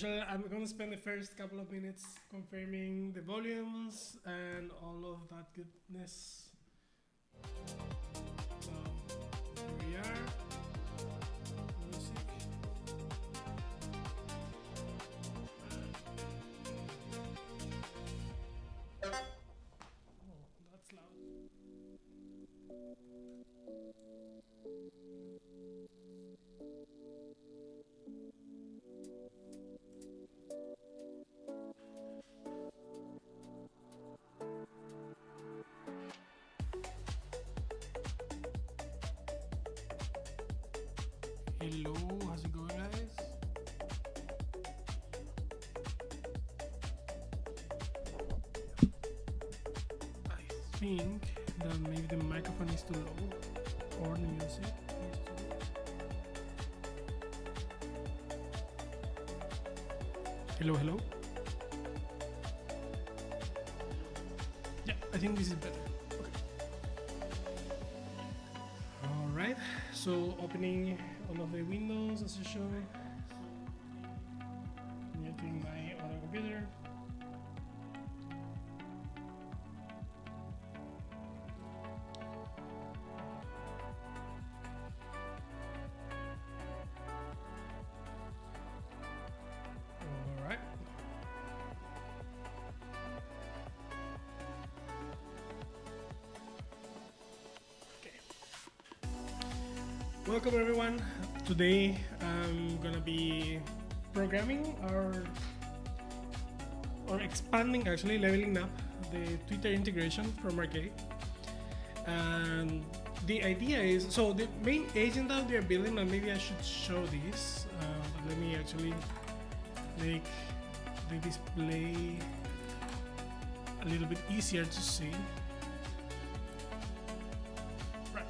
usual, I'm going to spend the first couple of minutes confirming the volumes and all of that goodness. So here we are. Music. Oh, that's loud. Hello, how's it going, guys? I think that maybe the microphone is too low, or the music is too low. Hello, hello. Yeah, I think this is better. Okay. All right. So opening all of the windows as usual. Muting my other computer. All right. Welcome everyone. Today I'm gonna be programming or expanding, actually leveling up the Twitter integration from Arcade. And the idea is, so the main agent that we are building, and maybe I should show this, but let me actually make the display a little bit easier to see. Right,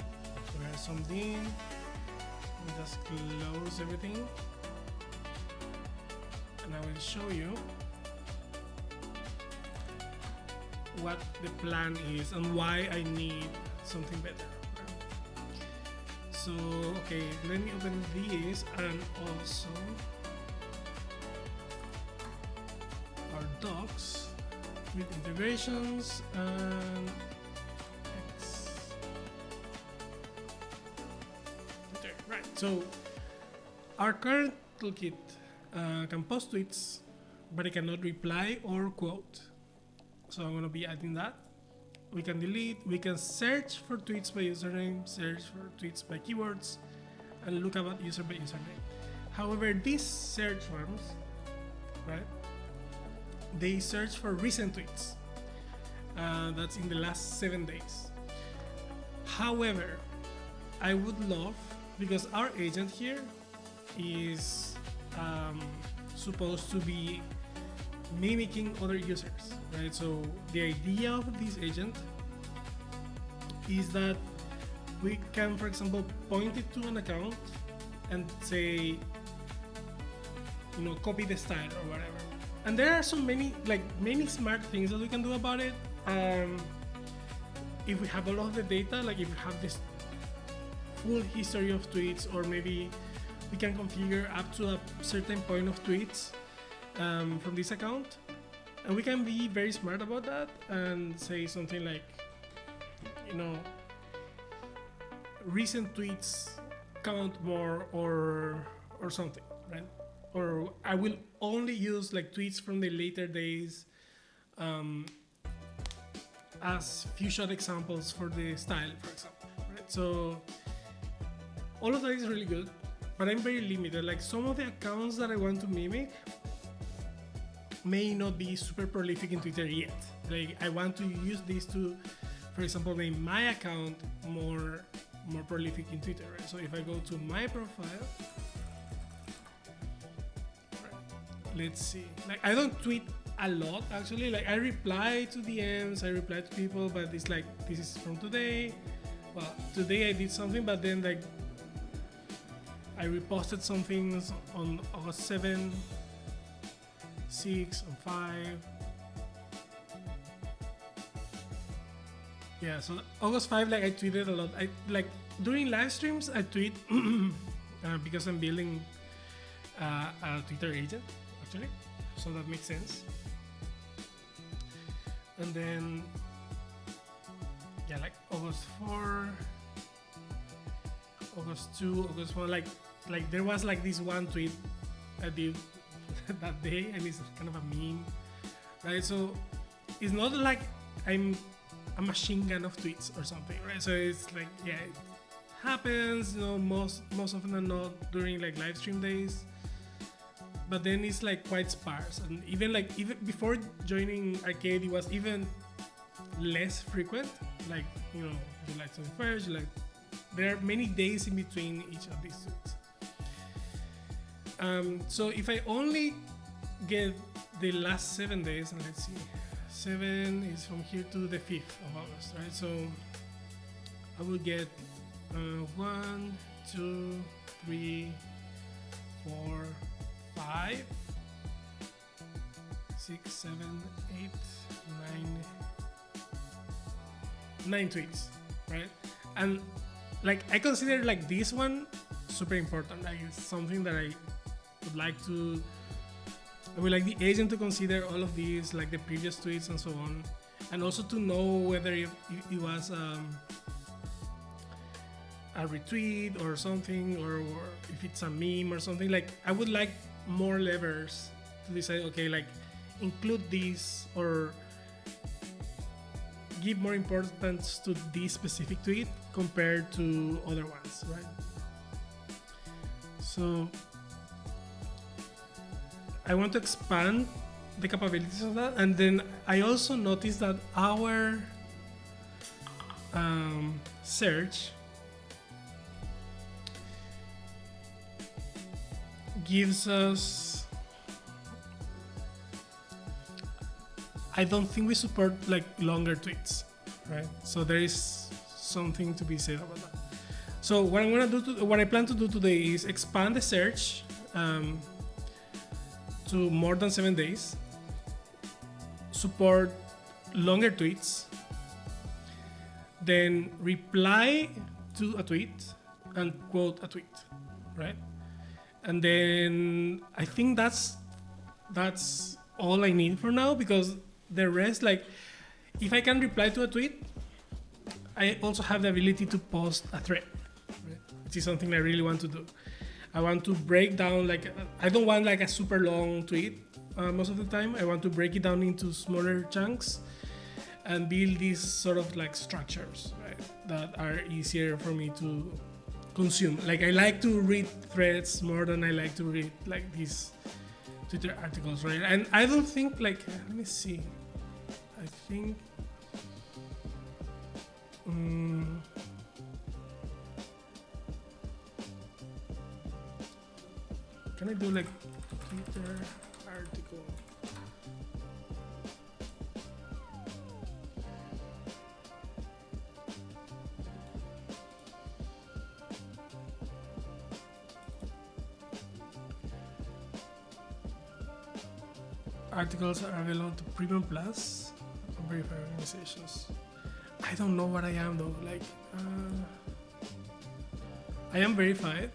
so we have something. Just close everything and I will show you what the plan is and why I need something better. So okay, let me open these and also our docs with integrations and so our current toolkit can post tweets, but it cannot reply or quote. So I'm going to be adding that. We can delete, we can search for tweets by username, search for tweets by keywords, and look about user by username. However, these search ones, right, they search for recent tweets. That's in the last 7 days. However, I would love, because our agent here is supposed to be mimicking other users, right? So the idea of this agent is that we can, for example, point it to an account and say, copy the style or whatever. And there are so many smart things that we can do about it. If we have all of the data, like if we have this full history of tweets, or maybe we can configure up to a certain point of tweets from this account, and we can be very smart about that and say something like, recent tweets count more or something, right? Or I will only use like tweets from the later days as few shot examples for the style, for example, right? So all of that is really good, but I'm very limited. Like some of the accounts that I want to mimic may not be super prolific in Twitter yet. Like I want to use this to, for example, make my account more prolific in Twitter, right? So if I go to my profile, right, let's see. Like I don't tweet a lot actually. Like I reply to DMs, I reply to people, but it's like this is from today. Well, today I did something, but then like I reposted some things on August 7, 6, and 5. Yeah, so August 5, like I tweeted a lot. I like during live streams I tweet because I'm building a Twitter agent. actually, so that makes sense. And then, yeah, like August 4, August 2, August 1, like there was like this one tweet I did that day, and it's kind of a meme, right? So it's not like I'm a machine gun of tweets or something, right? So it's like, yeah, it happens, most often than not during like live stream days. But then it's like quite sparse, and even before joining Arcade, it was even less frequent. Like, July 21st, there are many days in between each of these tweets. So if I only get the last 7 days, and let's see, 7 is from here to the 5th of August, right? So I will get 1, 2, 3, 4, 5, 6, 7, 8, 9 tweets, right? And like I consider like this one super important. Like it's something that I would like the agent to consider all of these, like the previous tweets and so on, and also to know whether it was a retweet or something, or if it's a meme or something. Like I would like more levers to decide, okay, like include this or give more importance to this specific tweet compared to other ones, right? So I want to expand the capabilities of that. And then I also noticed that our search gives us, I don't think we support like longer tweets, right? So there is something to be said about that. So what I plan to do today is expand the search to more than 7 days, support longer tweets, then reply to a tweet and quote a tweet, right? And then I think that's all I need for now, because the rest, like if I can reply to a tweet, I also have the ability to post a thread, right? Which is something I really want to do. I want to break down, like I don't want like a super long tweet most of the time. I want to break it down into smaller chunks and build these sort of like structures, right, that are easier for me to consume. Like I like to read threads more than I like to read like these Twitter articles, right? And I don't think like, let me see, I think can I do like Twitter article? Articles are available to Premium Plus or verified organizations. I don't know what I am though. Like, I am verified,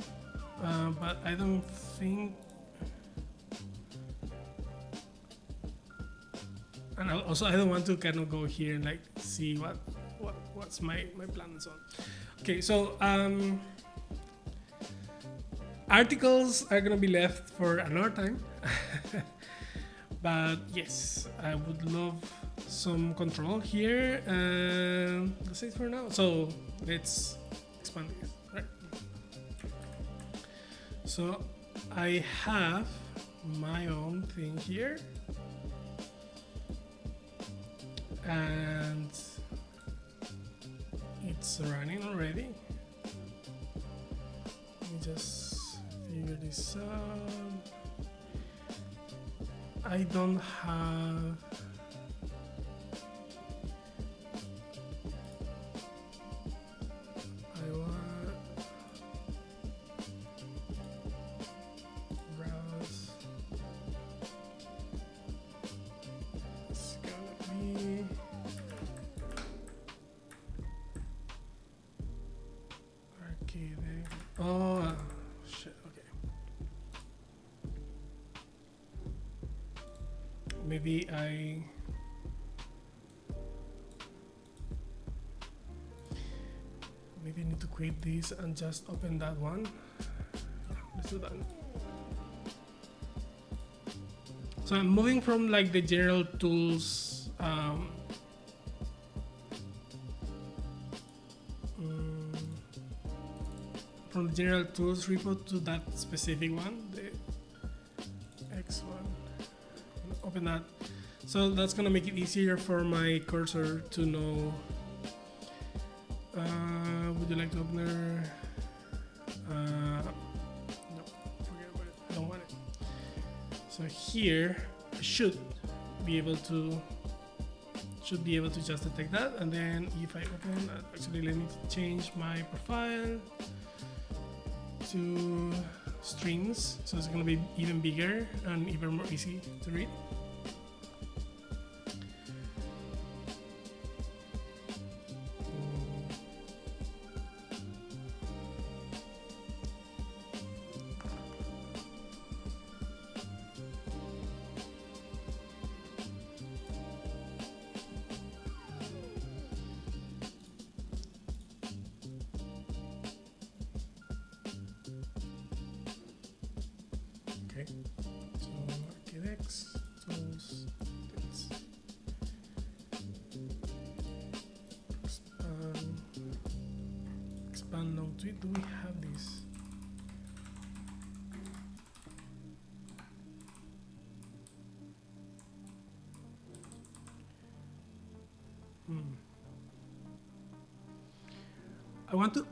but I don't think. And also, I don't want to kind of go here and like see what's my plan and so on. Okay, so articles are gonna be left for another time. But yes, I would love some control here, and that's it for now. So let's expand this, right? So I have my own thing here, and it's running already. Let me just figure this out. I don't have browse. It's gonna be arcade. Oh shit, okay. maybe I need to quit this and just open that one. Let's do that. So I'm moving from like the general tools from the general tools repo to that specific one, the X one. Open that. So that's gonna make it easier for my cursor to know. Would you like to open there? No, forget about it. I don't want it. So here I should be able to just detect that, and then if I open, actually let me change my profile to strings, so it's going to be even bigger and even more easy to read. So architects, tools, expand long tweet. Do we have this? I want to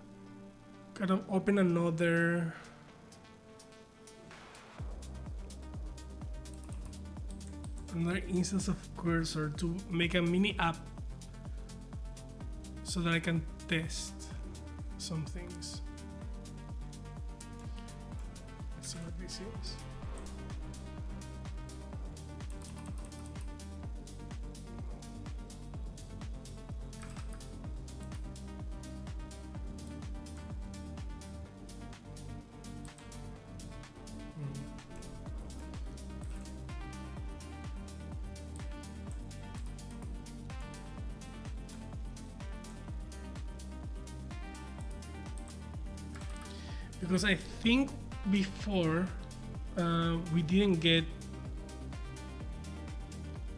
kind of open another instance of cursor to make a mini app so that I can test some things. Let's see what this is. Because I think before we didn't get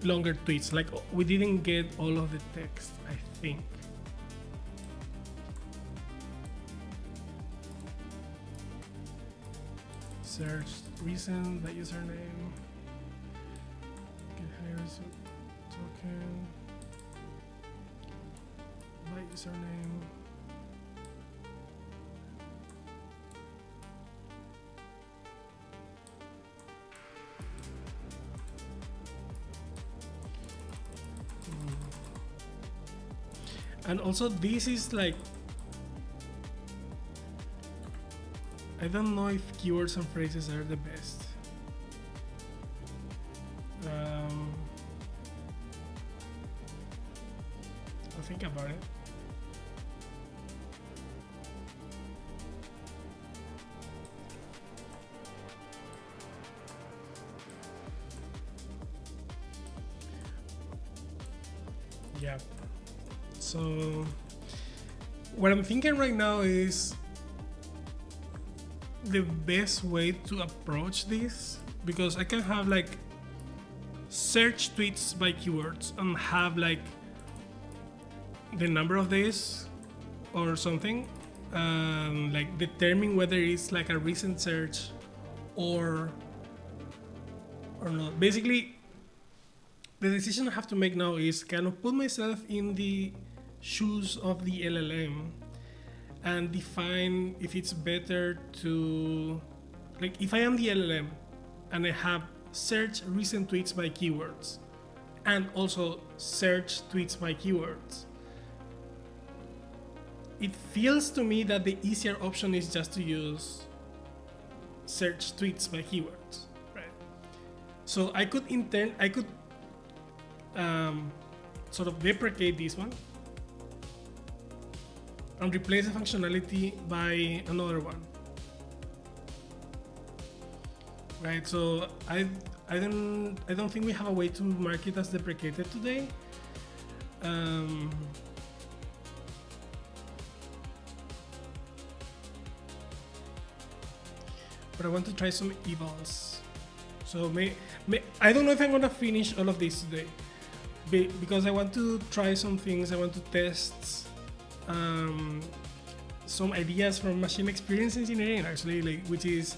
longer tweets, like we didn't get all of the text, I think. Search recent by username. Get here's token by username. And also this is like, I don't know if keywords and phrases are the best. I'll think about it. Yeah. So what I'm thinking right now is the best way to approach this, because I can have like search tweets by keywords and have like the number of days or something, like determine whether it's like a recent search or not. Basically, the decision I have to make now is kind of put myself in the shoes of the LLM and define if it's better to, like, if I am the LLM and I have search recent tweets by keywords and also search tweets by keywords, it feels to me that the easier option is just to use search tweets by keywords, right? So I could sort of deprecate this one and replace the functionality by another one, right? So I I don't think we have a way to mark it as deprecated today. But I want to try some evals. So I don't know if I'm gonna finish all of this today, because I want to try some things. I want to test some ideas from machine experience engineering, actually, like, which is,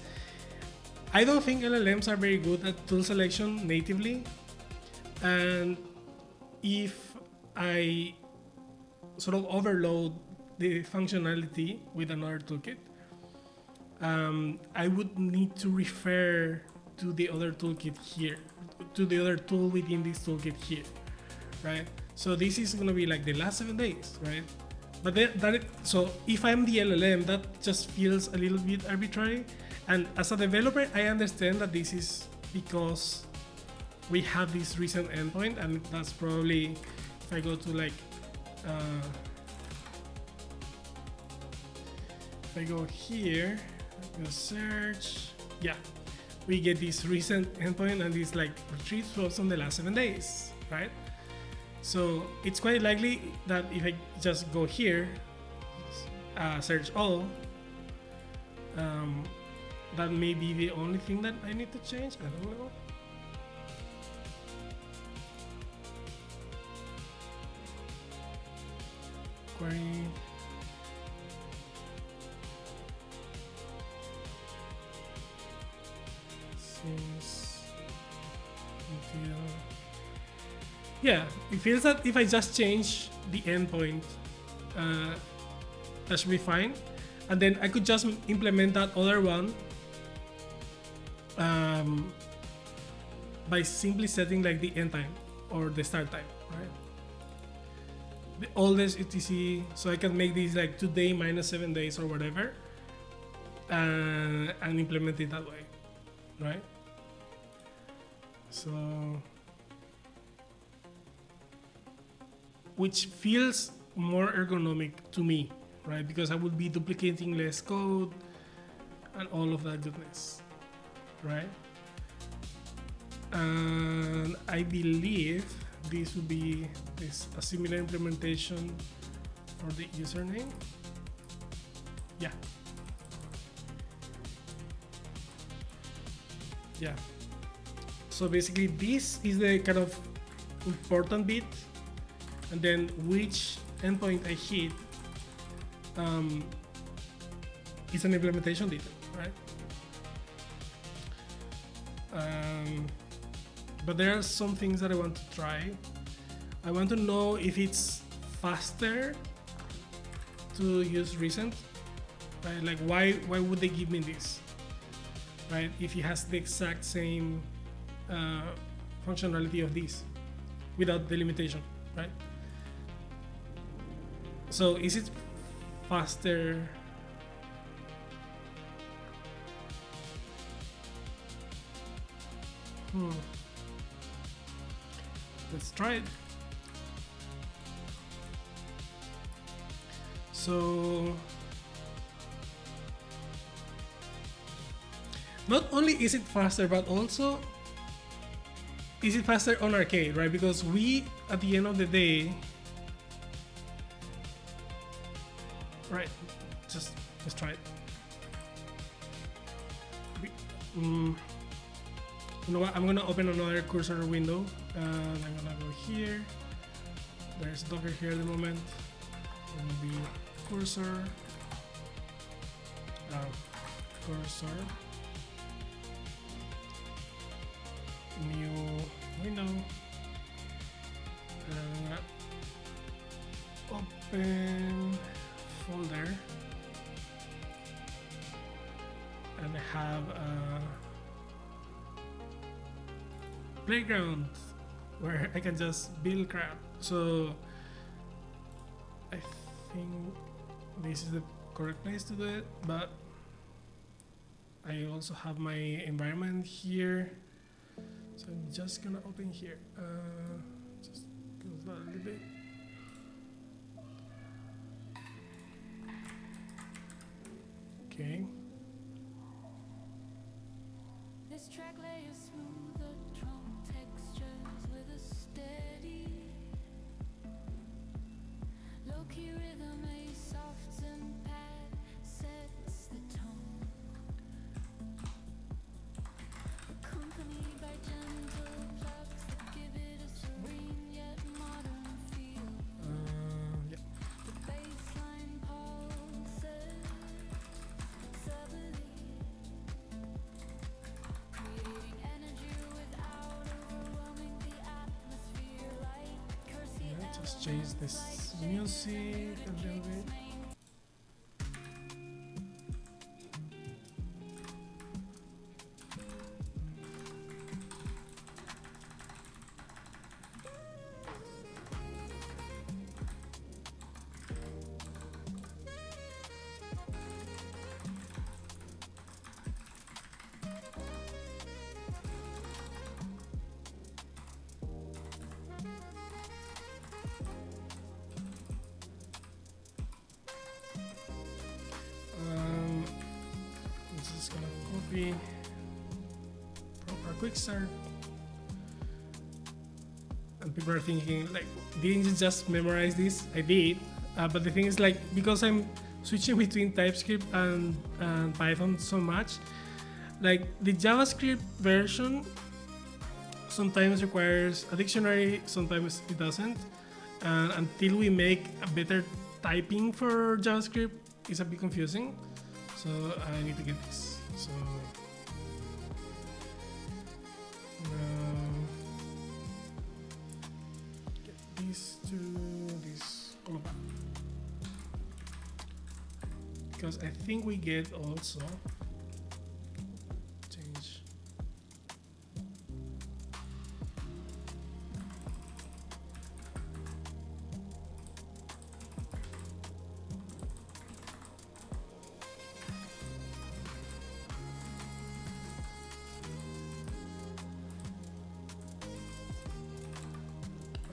I don't think LLMs are very good at tool selection natively, and if I sort of overload the functionality with another toolkit, I would need to refer to the other toolkit here, to the other tool within this toolkit here, right? So this is going to be like the last 7 days, right? But so if I'm the LLM, that just feels a little bit arbitrary. And as a developer, I understand that this is because we have this recent endpoint, and that's probably, if I go to like, if I go here, go search, yeah, we get this recent endpoint and this like retrieve flows from the last 7 days, right? So it's quite likely that if I just go here, search all, that may be the only thing that I need to change. I don't know. Query. Since until, yeah, it feels that if I just change the endpoint, that should be fine, and then I could just implement that other one by simply setting like the end time or the start time, right? The oldest etc, so I can make these like today minus 7 days or whatever, and implement it that way, right? So, which feels more ergonomic to me, right? Because I would be duplicating less code and all of that goodness, right? And I believe this would be a similar implementation for the username. Yeah. Yeah. So basically this is the kind of important bit, and then which endpoint I hit is an implementation detail, right? But there are some things that I want to try. I want to know if it's faster to use recent, right? Like why would they give me this, right? If it has the exact same functionality of this without the limitation, right? So is it faster? Let's try it. So not only is it faster, but also is it faster on arcade, right? Because we, at the end of the day, right, just let's try it. You know what, I'm gonna open another cursor window, and I'm gonna go here. There's Docker here at the moment. It will be cursor, cursor, new window, and open folder, and have a playground where I can just build crap. So I think this is the correct place to do it, but I also have my environment here, so I'm just gonna open here. Just close that a little bit. Okay. This track lays smoother Just change this music a little bit. I'm just gonna copy from our quick start. And people are thinking, like, didn't you just memorize this? I did, but the thing is, like, because I'm switching between TypeScript and Python so much, like the JavaScript version sometimes requires a dictionary, sometimes it doesn't. And until we make a better typing for JavaScript, it's a bit confusing. So I need to get this. So get these to this, all of that. Because I think we get also change.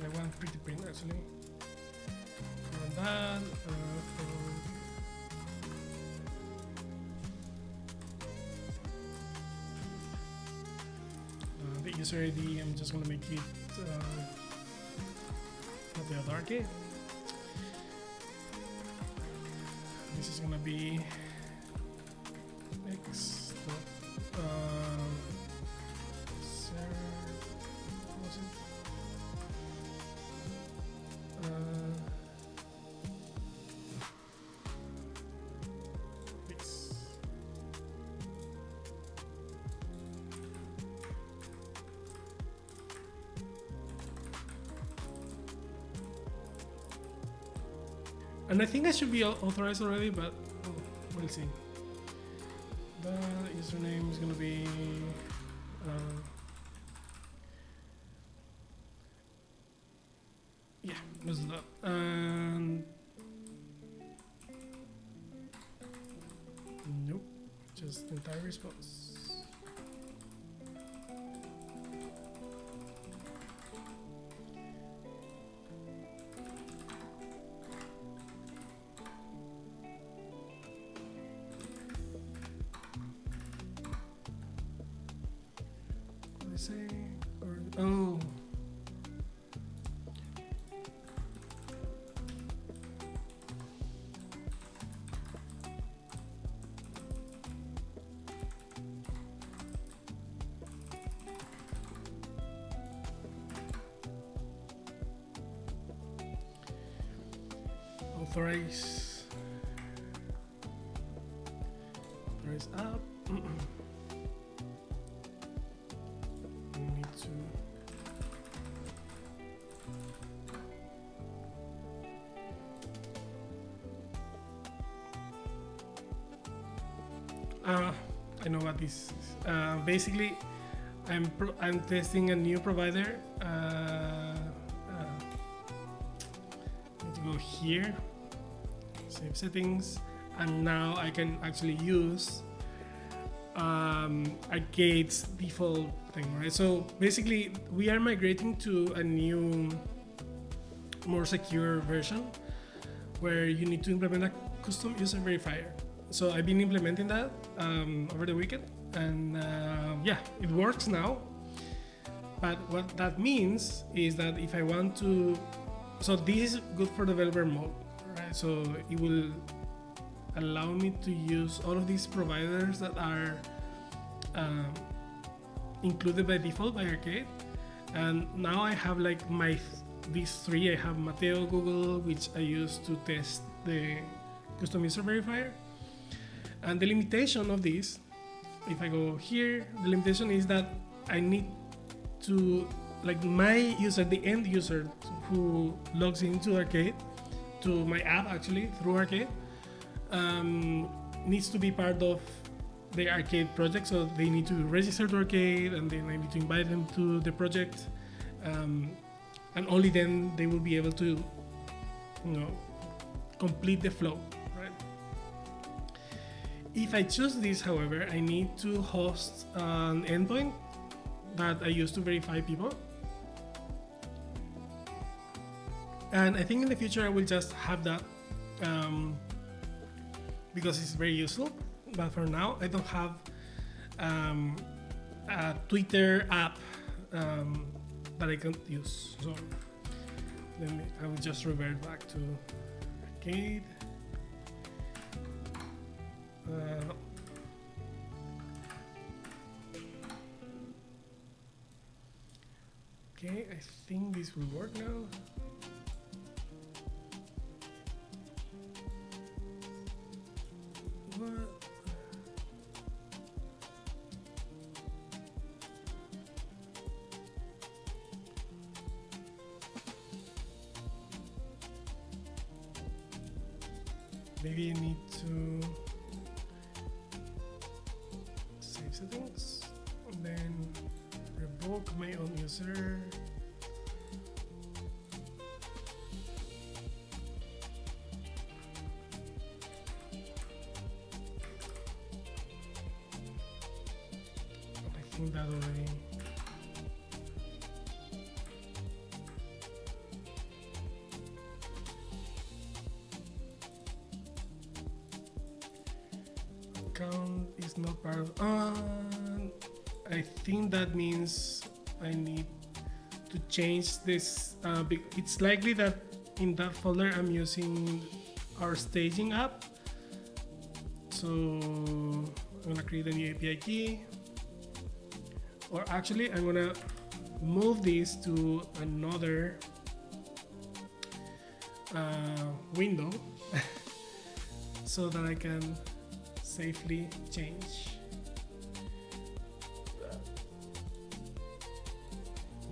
I want pretty print actually. And that the user ID, I'm just gonna make it not the other key. This is gonna be x. And I think I should be authorized already, but we'll see. The username is gonna be yeah, let's do that. And nope, just entire response. Oh. Authorize up. We need to I know what this is. Basically, I'm testing a new provider. Need to go here, save settings, and now I can actually use Arcade's default thing, right? So basically, we are migrating to a new, more secure version where you need to implement a custom user verifier. So I've been implementing that over the weekend, and yeah, it works now. But what that means is that if I want to, so this is good for developer mode, right? So it will allow me to use all of these providers that are included by default by Arcade. And now I have like these three. I have Mateo, Google, which I use to test the custom user verifier. And the limitation of this, if I go here, the limitation is that I need to like my user, the end user who logs into Arcade, to my app actually through Arcade, needs to be part of the Arcade project. So they need to register to Arcade, and then I need to invite them to the project, and only then they will be able to, complete the flow, right? If I choose this, however, I need to host an endpoint that I use to verify people. And I think in the future I will just have that because it's very useful. But for now, I don't have a Twitter app that I can use. So I will just revert back to Arcade. No. Okay, I think this will work now. What? Maybe I need to save settings and then revoke my own user. I think that already. Account is not part of. I think that means I need to change this. It's likely that in that folder I'm using our staging app. So I'm gonna create a new API key. Or actually, I'm gonna move this to another window so that I can safely change.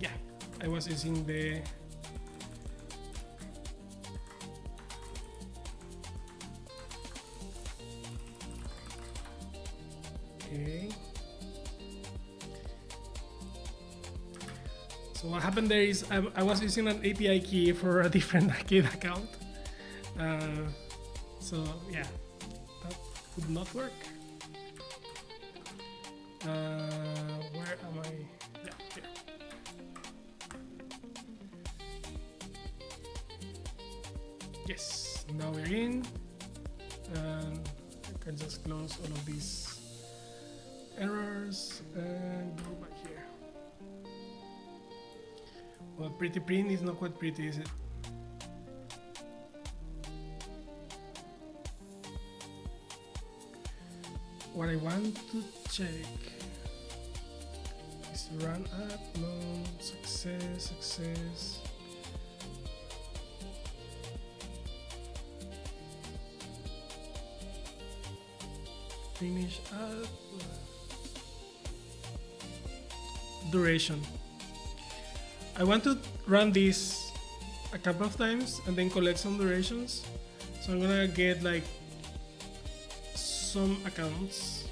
Yeah, I was using the okay. So what happened there is I was using an API key for a different Arcade account. So yeah, that would not work. Where am I? Yeah, here. Yes, now we're in. And I can just close all of these errors and go back here. Well, pretty print is not quite pretty, is it? What I want to check is run app, no, success. Finish app. Duration. I want to run this a couple of times and then collect some durations. So I'm gonna get like some accounts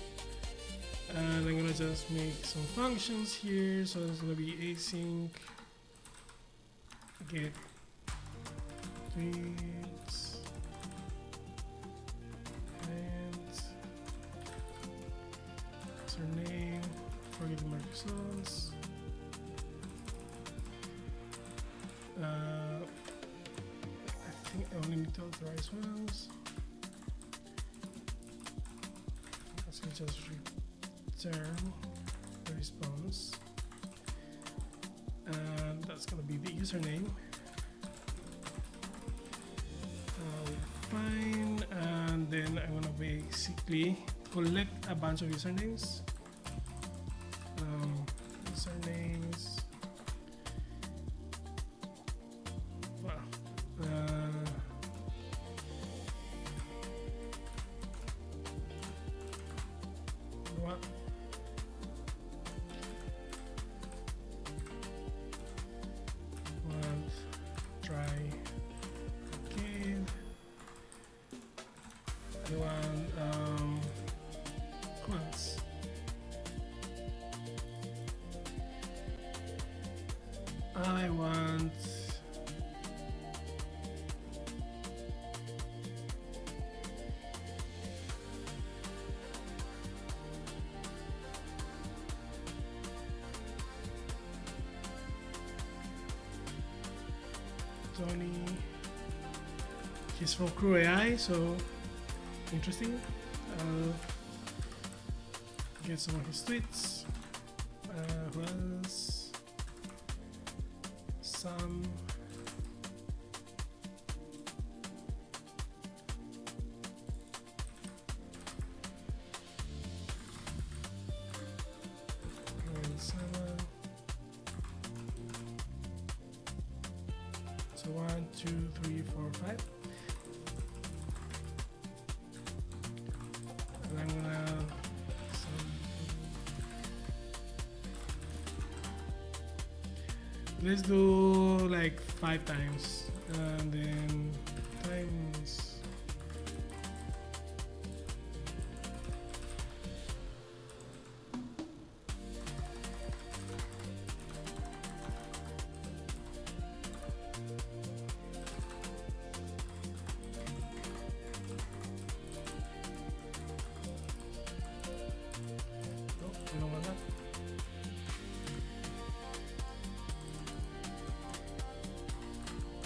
and I'm gonna just make some functions here. So it's gonna be async get tweets and username for getting my results. I think I only need to authorize ones. So just return the response, and that's gonna be the username. Fine, and then I wanna basically collect a bunch of usernames. Usernames. I want Tony. He's from Crew AI, so interesting. I'll get some of his tweets. Who else? Sam. And Sama. So 1, 2, 3, 4, 5. And I'm gonna let's do like 5 times and then times you know what that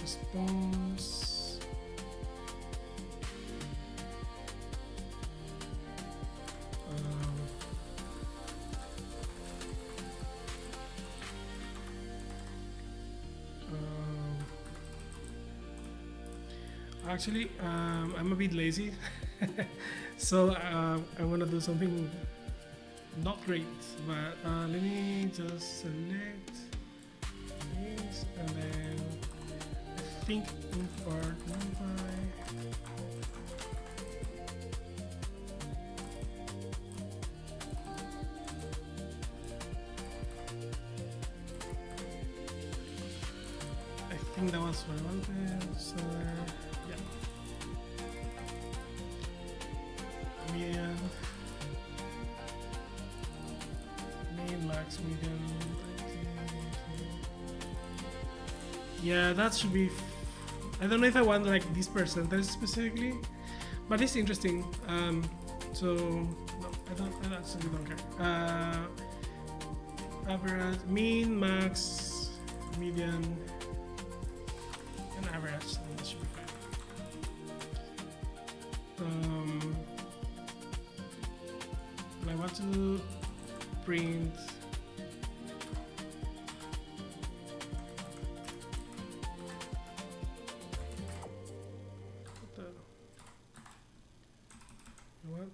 response actually I'm a bit lazy so I'm gonna do something not great, but let me just select this and then I think import numpy. I think that was what I wanted, so yeah. Median, main, max, median. Yeah, that should be. I don't know if I want like this percentage specifically, but it's interesting. So no, I actually don't care. Average, mean, max, median, and average. That should be fine. I want to print. What?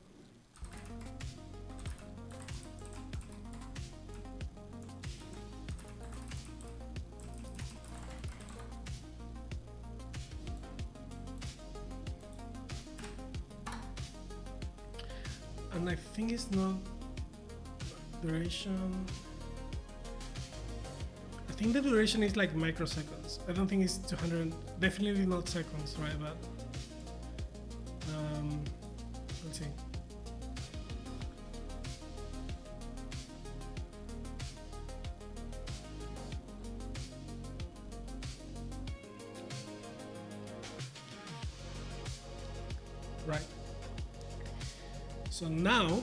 And I think it's not duration. I think the duration is like microseconds. I don't think it's 200. Definitely not seconds, right? But let's see. Right. So now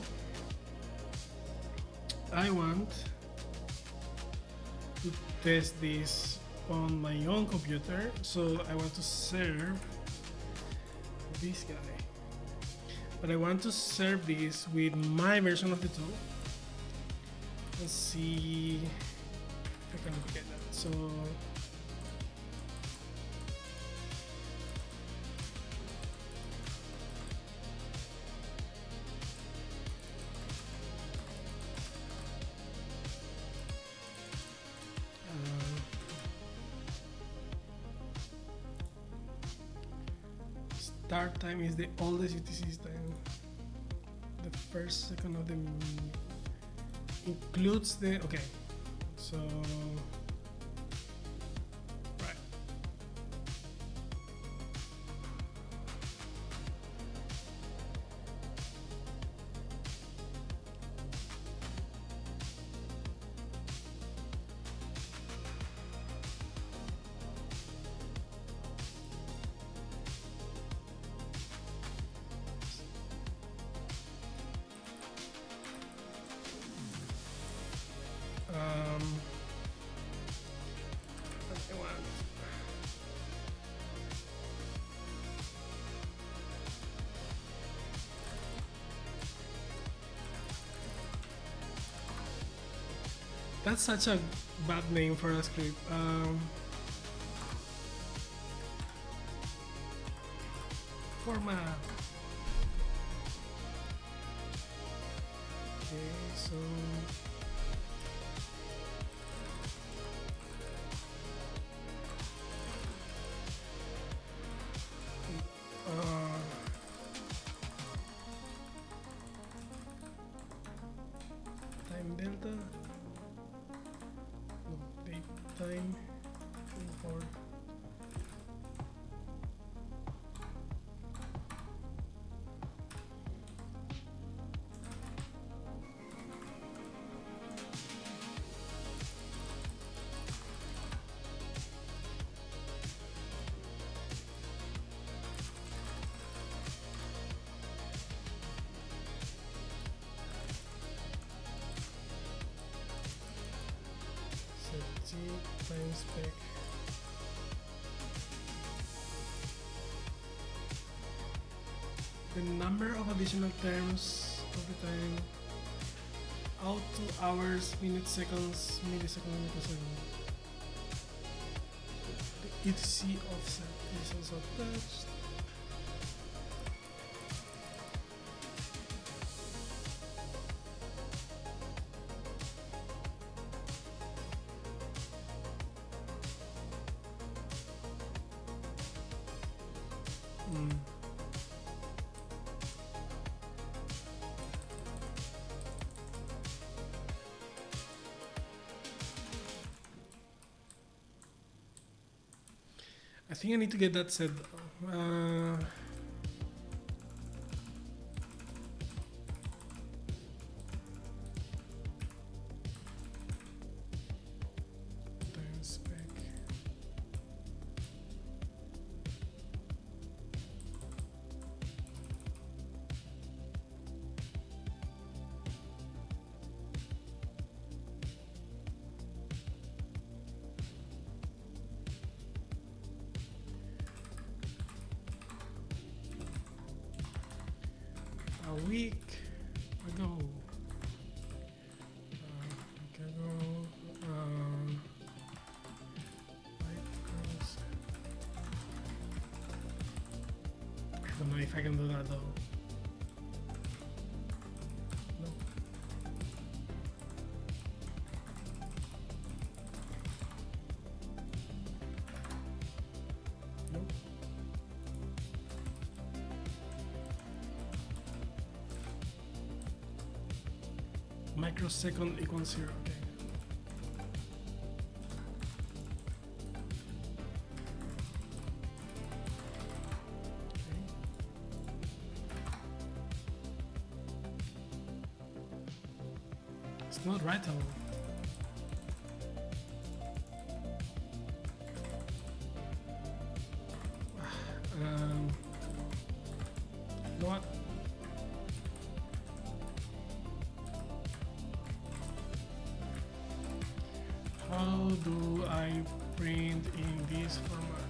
I want to test this on my own computer. So I want to serve this guy. But I want to serve this with my version of the tool. Let's see if I can get that. So start time is the oldest UTC time. The first second of the includes the okay. So right. That's such a bad name for a script. Format. Okay, so time delta. No, date time import. Set G time spec. The number of additional terms of the time out to hours, minutes, seconds, milliseconds, microseconds. The etc offset is also attached. I think I need to get that set. Time spec. A week ago. I don't know if I can do that though. No. Nope. Microsecond equals 0. Okay. It's not right at all. What? How do I print in this format?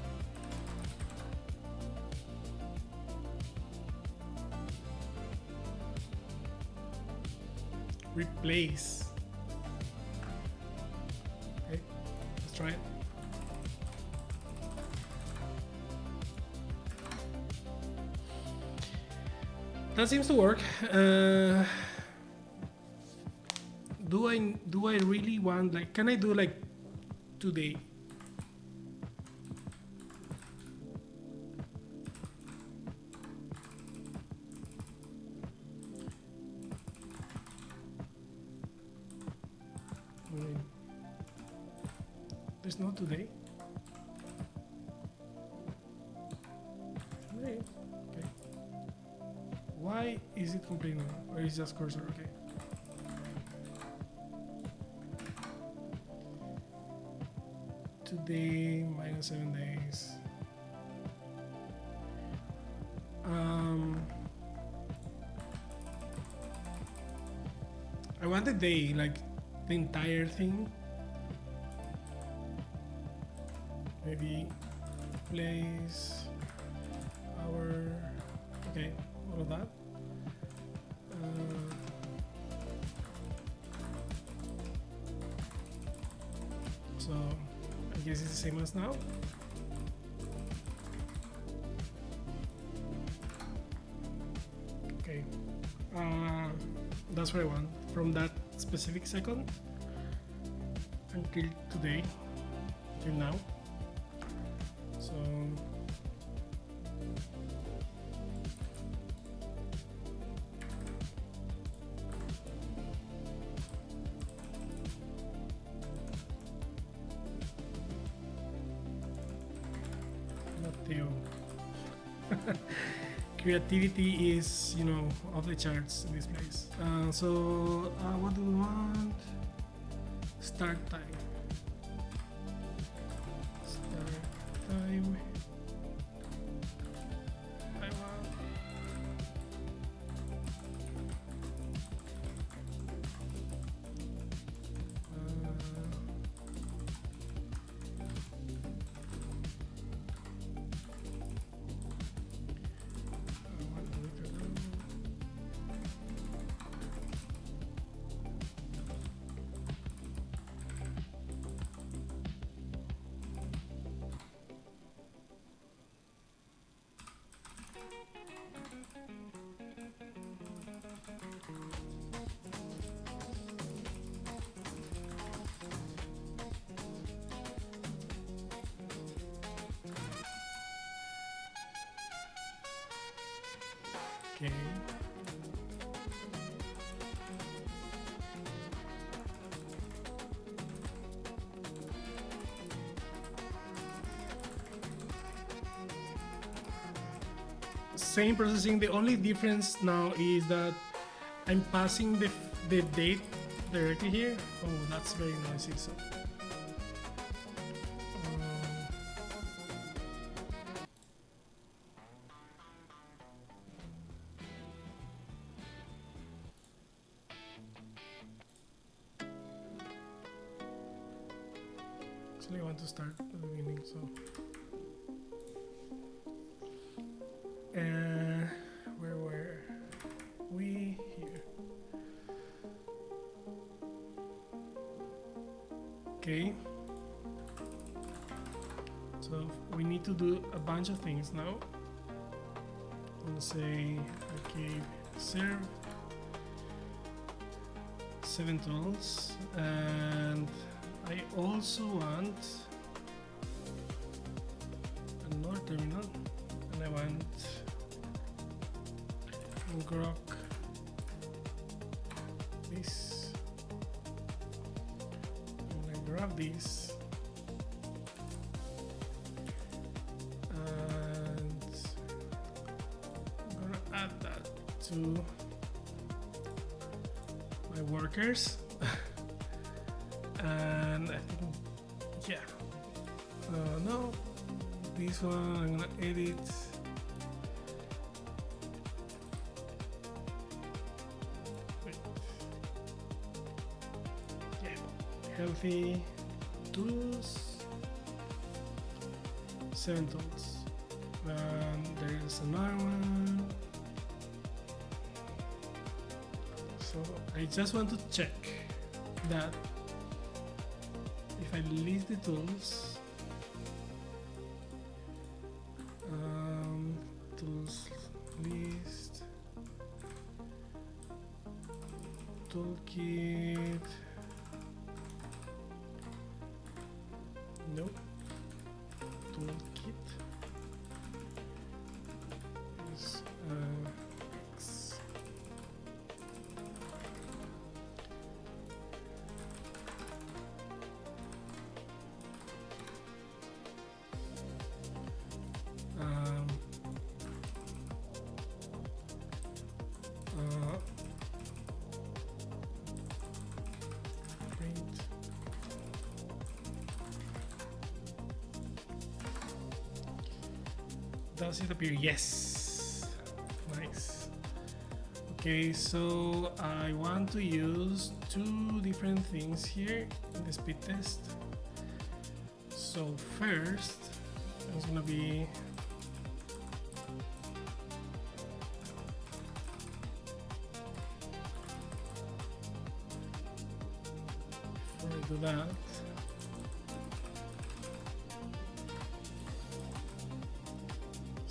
Replace. Okay, let's try it. That seems to work. Do I really want, like, can I do like today? There's no today. Okay. Why is it complaining? Or is it just cursor? Okay. Today minus 7 days. I want the day, like the entire thing. Maybe place, hour, okay, all of that. guess it's the same as now. Okay, that's what I want from that specific second until today, till now. So Mateo. Creativity is, you know, off the charts in this place. So what do we want? Start time. Start time. I want. Okay. Same processing. The only difference now is that I'm passing the date directly here. Oh, that's very noisy. So. Actually, I want to start at the beginning, so. Where were we? Here. Okay. So we need to do a bunch of things now. I'm gonna say, okay, serve 7 tools, and I also want another terminal, and I want grok this. I'm gonna grab this and I'm gonna add that to my workers. And I think, yeah, no, this one I'm gonna edit. Wait. Yeah, healthy tools, 7 tools. There's another one. So I just want to check that if I list the tools, tools list, toolkit, nope, toolkit is X. Print. Does it appear? Yes. Nice. Okay, so I want to use 2 different things here in the speed test. So first, it's gonna be before I do that,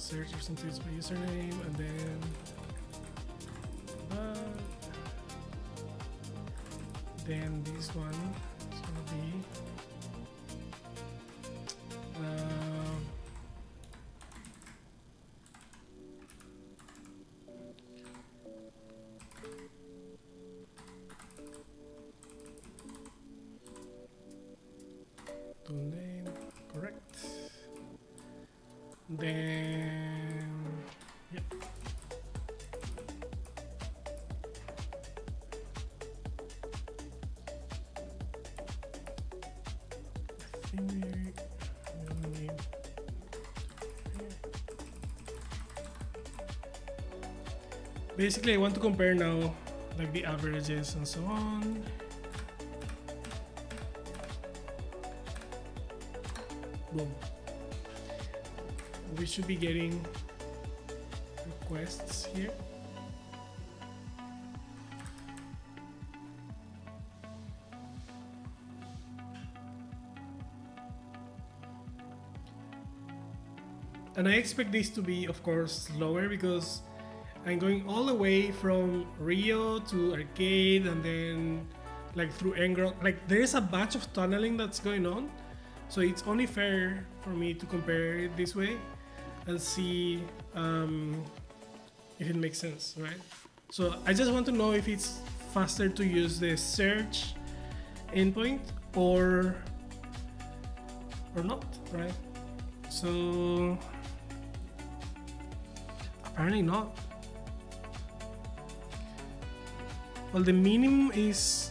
search using tweets by username, and then this one is gonna be to name correct. Then yep. I think we only need basically I want to compare now like the averages and so on. Boom. We should be getting requests here. And I expect this to be, of course, slower because I'm going all the way from Rio to Arcade and then like through Engro. Like there's a bunch of tunneling that's going on. So it's only fair for me to compare it this way and see if it makes sense, right? So I just want to know if it's faster to use the search endpoint or not, right? So apparently not. Well, the minimum is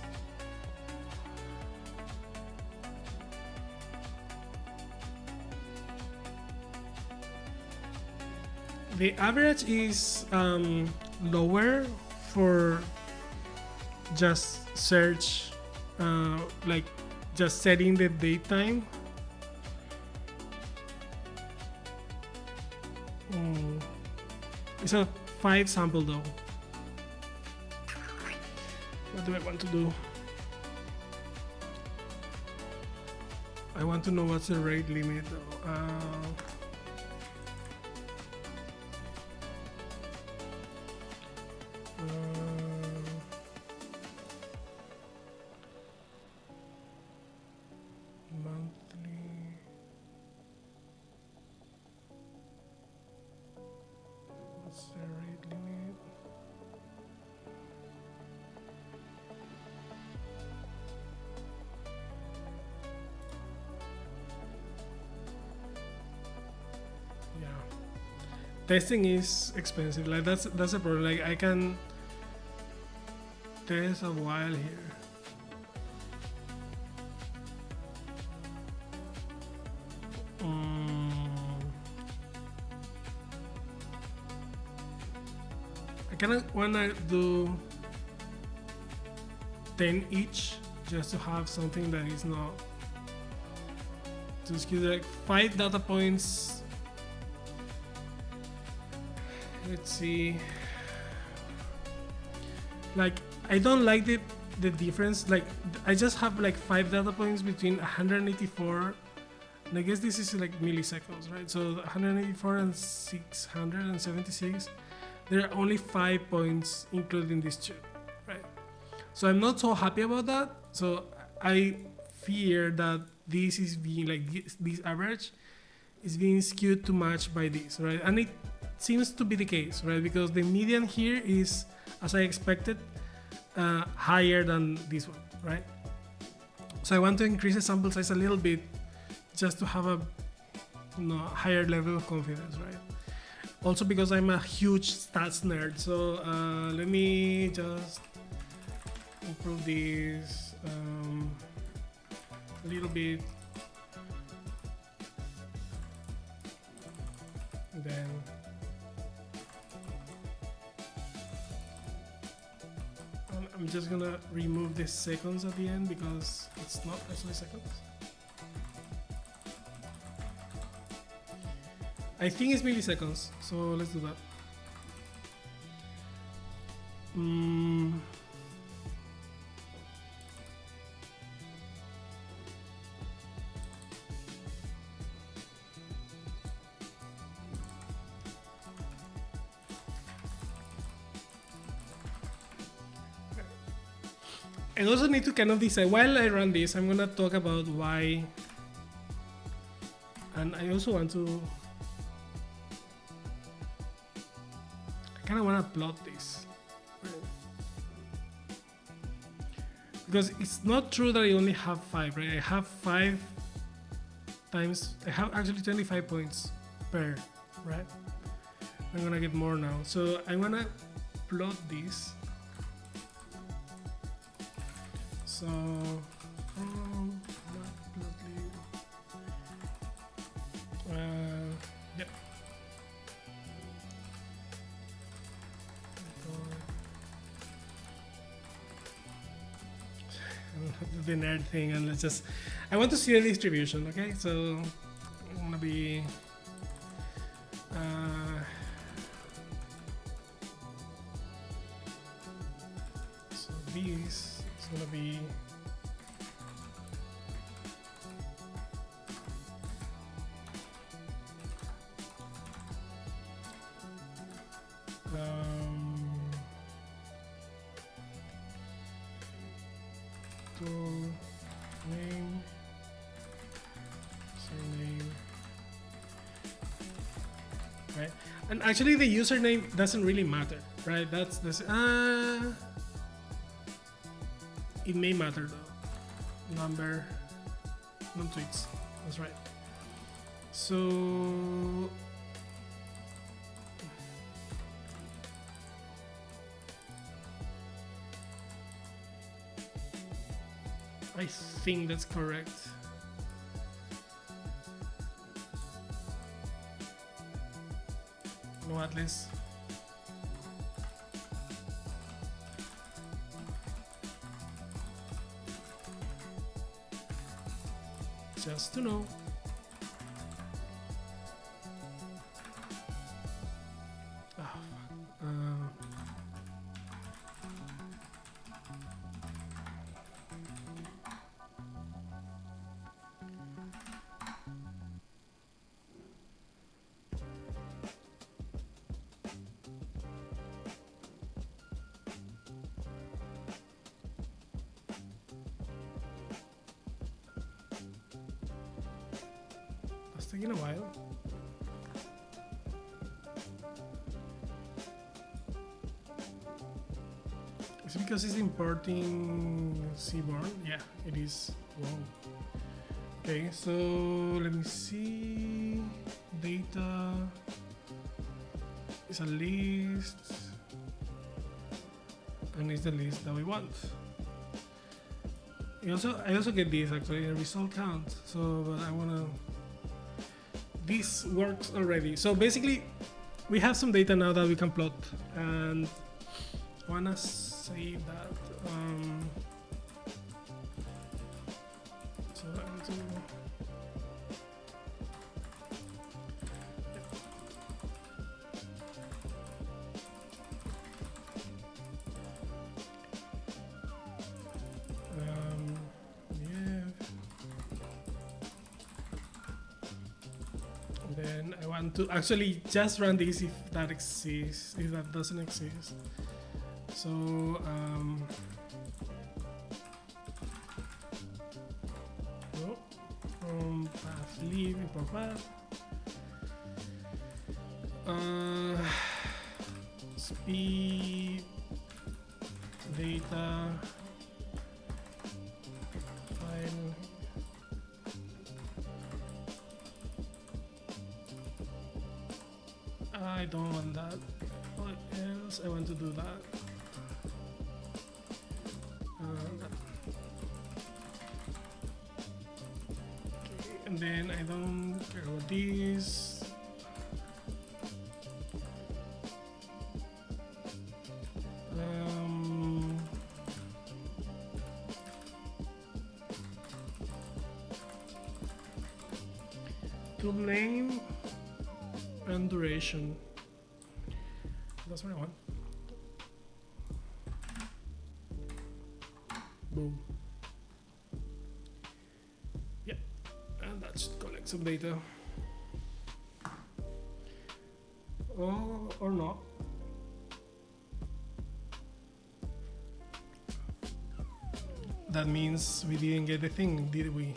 the average is lower for just search, like just setting the date time. It's a 5 sample though. What do I want to do? I want to know what's the rate limit though. Testing is expensive. Like that's a problem. Like I can test a while here. I kind of wanna do 10 each just to have something that is not too skewed. Like 5 data points. Let's see. Like I don't like the difference. Like I just have like 5 data points between 184, and I guess this is like milliseconds, right? So 184 and 676. There are only 5 points including this two, right? So I'm not so happy about that. So I fear that this is being like this average is being skewed too much by this, right? And it seems to be the case, right? Because the median here is, as I expected, higher than this one, right? So I want to increase the sample size a little bit just to have a higher level of confidence, right? Also because I'm a huge stats nerd, so let me just improve this a little bit. And then I'm just gonna remove the seconds at the end because it's not actually seconds. I think it's milliseconds, so let's do that. I also need to kind of decide, while I run this, I'm gonna talk about why, and I also want to, I kind of want to plot this, because it's not true that I only have 5, right? I have 5 times, I have actually 25 points per, right? I'm gonna get more now, so I'm gonna plot this. So yep. The nerd thing, and let's just, I want to see the distribution. Okay, so I'm gonna be so this is gonna be name, surname, right? And actually the username doesn't really matter, right? That's this. It may matter though. Number, non-tweets. That's right. So I think that's correct. No, at least. Just to know. Oh, it's taking a while. Is it because it's importing Seaborn? Yeah, it is. Wow. Okay, so let me see. Data is a list, and it's the list that we want. I also get this actually, a result count. So, but I wanna. This works already. So basically, we have some data now that we can plot, and I wanna say that. So I'm going to. Then I want to actually just run this if that exists, if that doesn't exist. So from path leave import path. Speed data file. I don't want that. What else? I want to do that. Okay, and then I don't care about this. Tool name and duration. That's what I want. Boom. Yeah, and that should collect some data. Or not. that means we didn't get the thing, did we?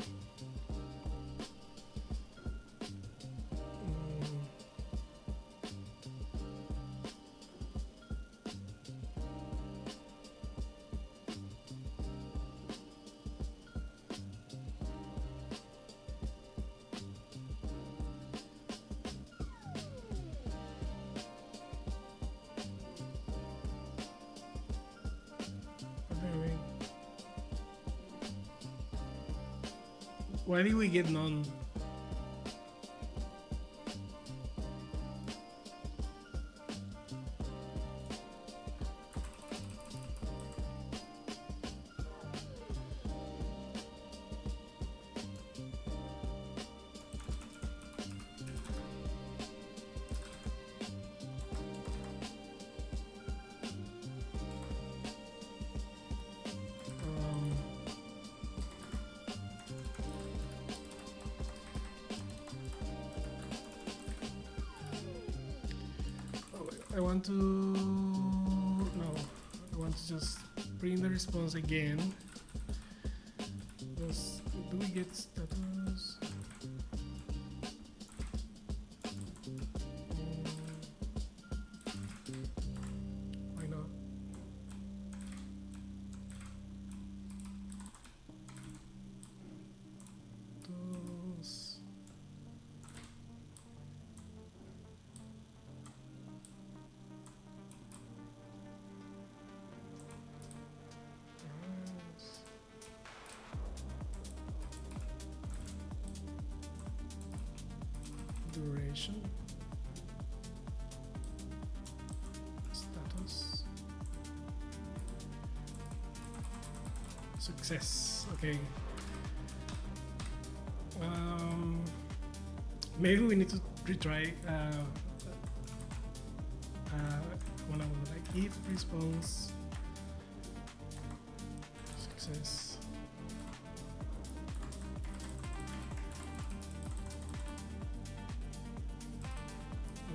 Why did we get none? I want to just print the response again. Do we get status? Why not? Those. Duration, status, success. Okay. Maybe we need to retry. When I was like if response success.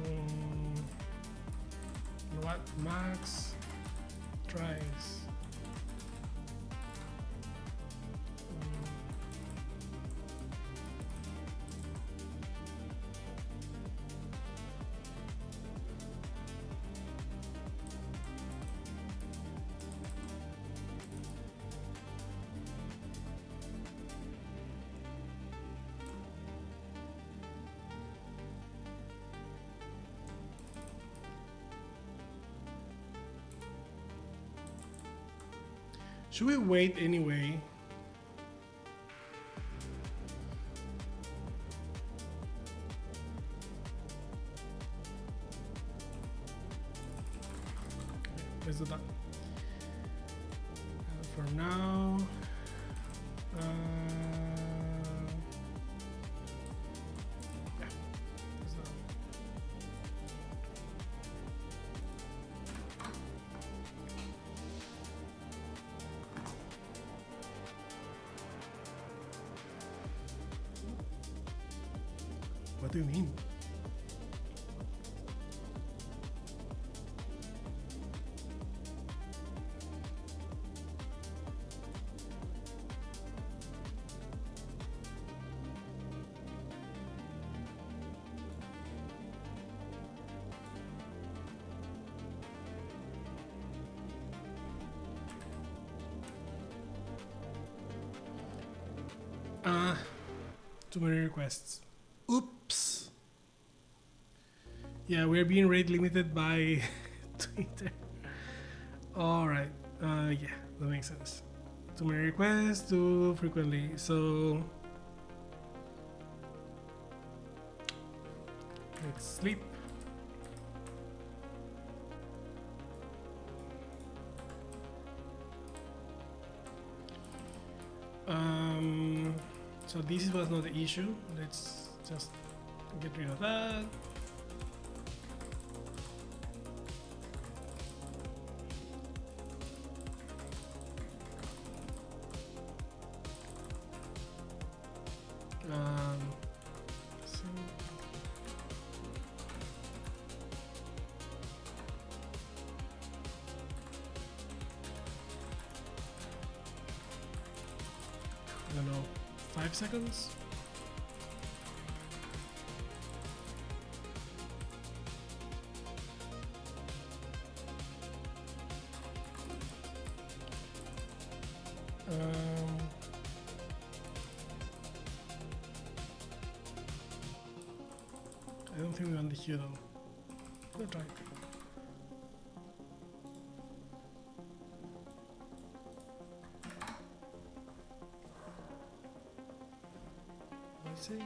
You know what? Max tries. Should we wait anyway? Let's do that. For now, yeah, let's do that. What do you mean? Too many requests. Oops. Yeah, we're being rate limited by Twitter. Alright. Yeah, that makes sense. Too many requests too frequently. So let's sleep. So this was not the issue. Let's just get rid of that. So 5 seconds. I don't think we want the hue though. We'll try. Let's see.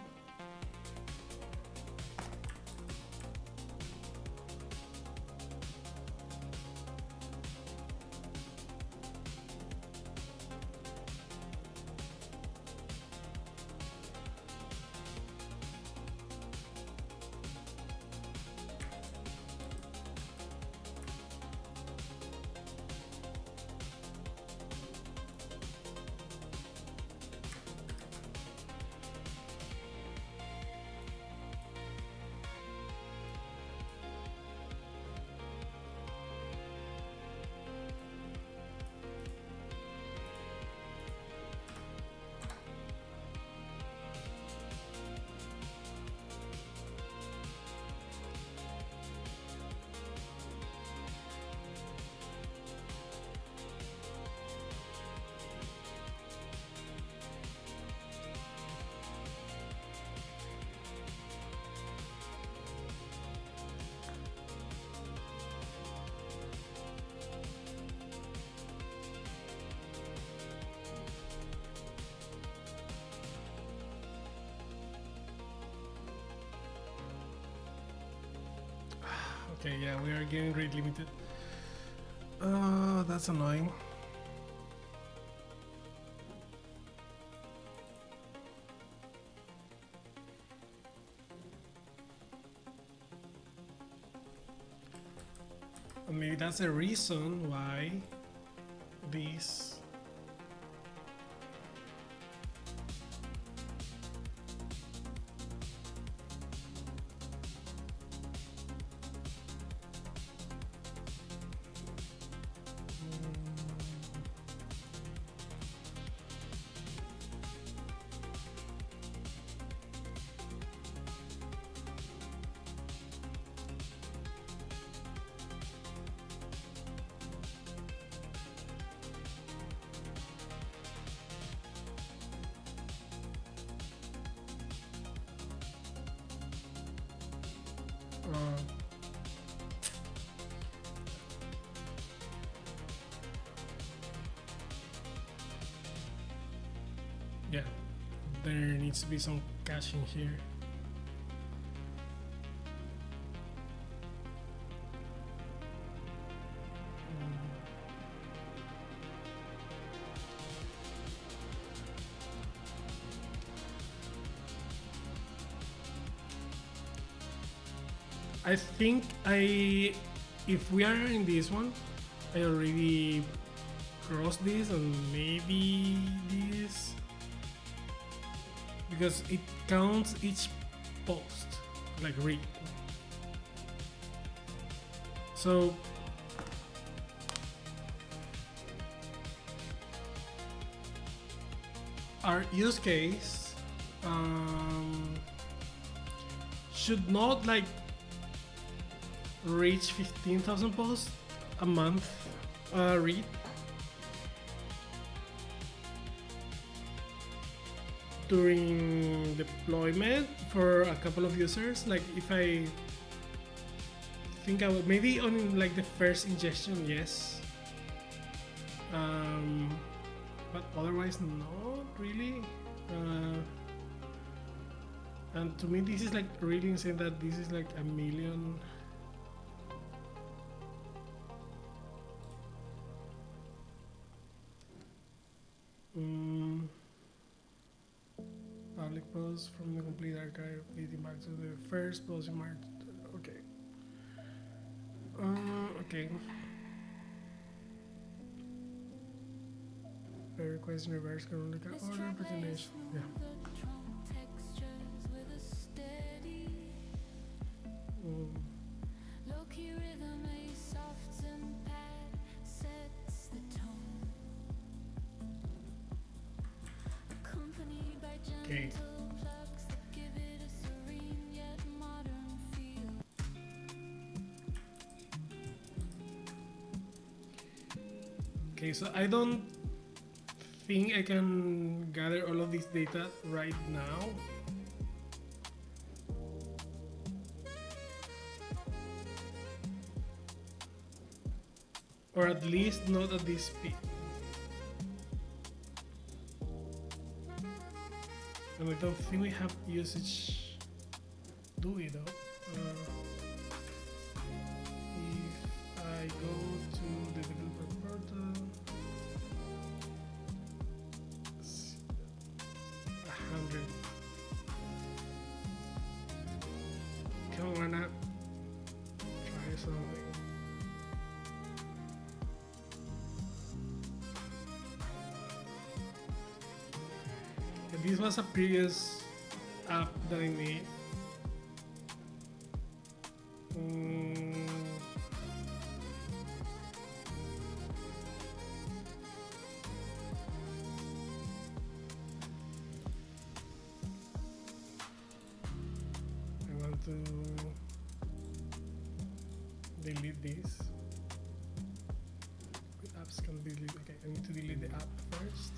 Okay, yeah, we are getting rate limited. That's annoying. And maybe that's the reason why these yeah, there needs to be some caching here. I think if we are in this one, I already crossed this and maybe this, because it counts each post, like read. So our use case should not like reach 15,000 posts a month read. During deployment for a couple of users, like if I think I would maybe on like the first ingestion, yes, but otherwise not really. And to me this is like really insane that this is like a million. Public post from the complete archive leading back to the first post in March. Okay. Okay. The request in reverse canonical order pagination. Yeah. Okay, so I don't think I can gather all of this data right now. Or at least not at this speed. And I don't think we have usage. Do we though? If I go to the developer portal, 100. Come on, why not try something? This was a previous app that I made. I want to delete this. Apps can be deleted. Okay, I need to delete the app first.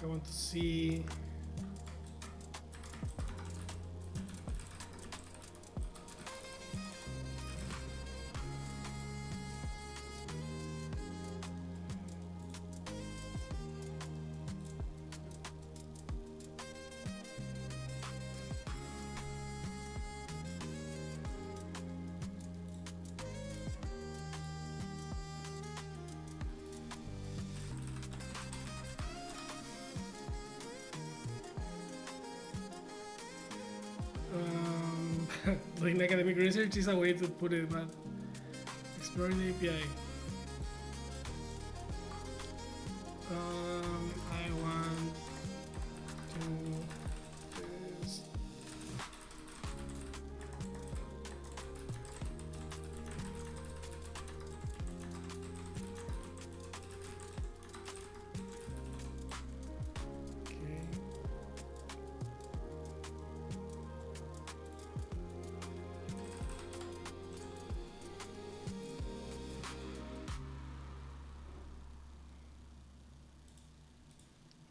I want to see doing academic research is a way to put it, but exploring the API. I want to test. Okay.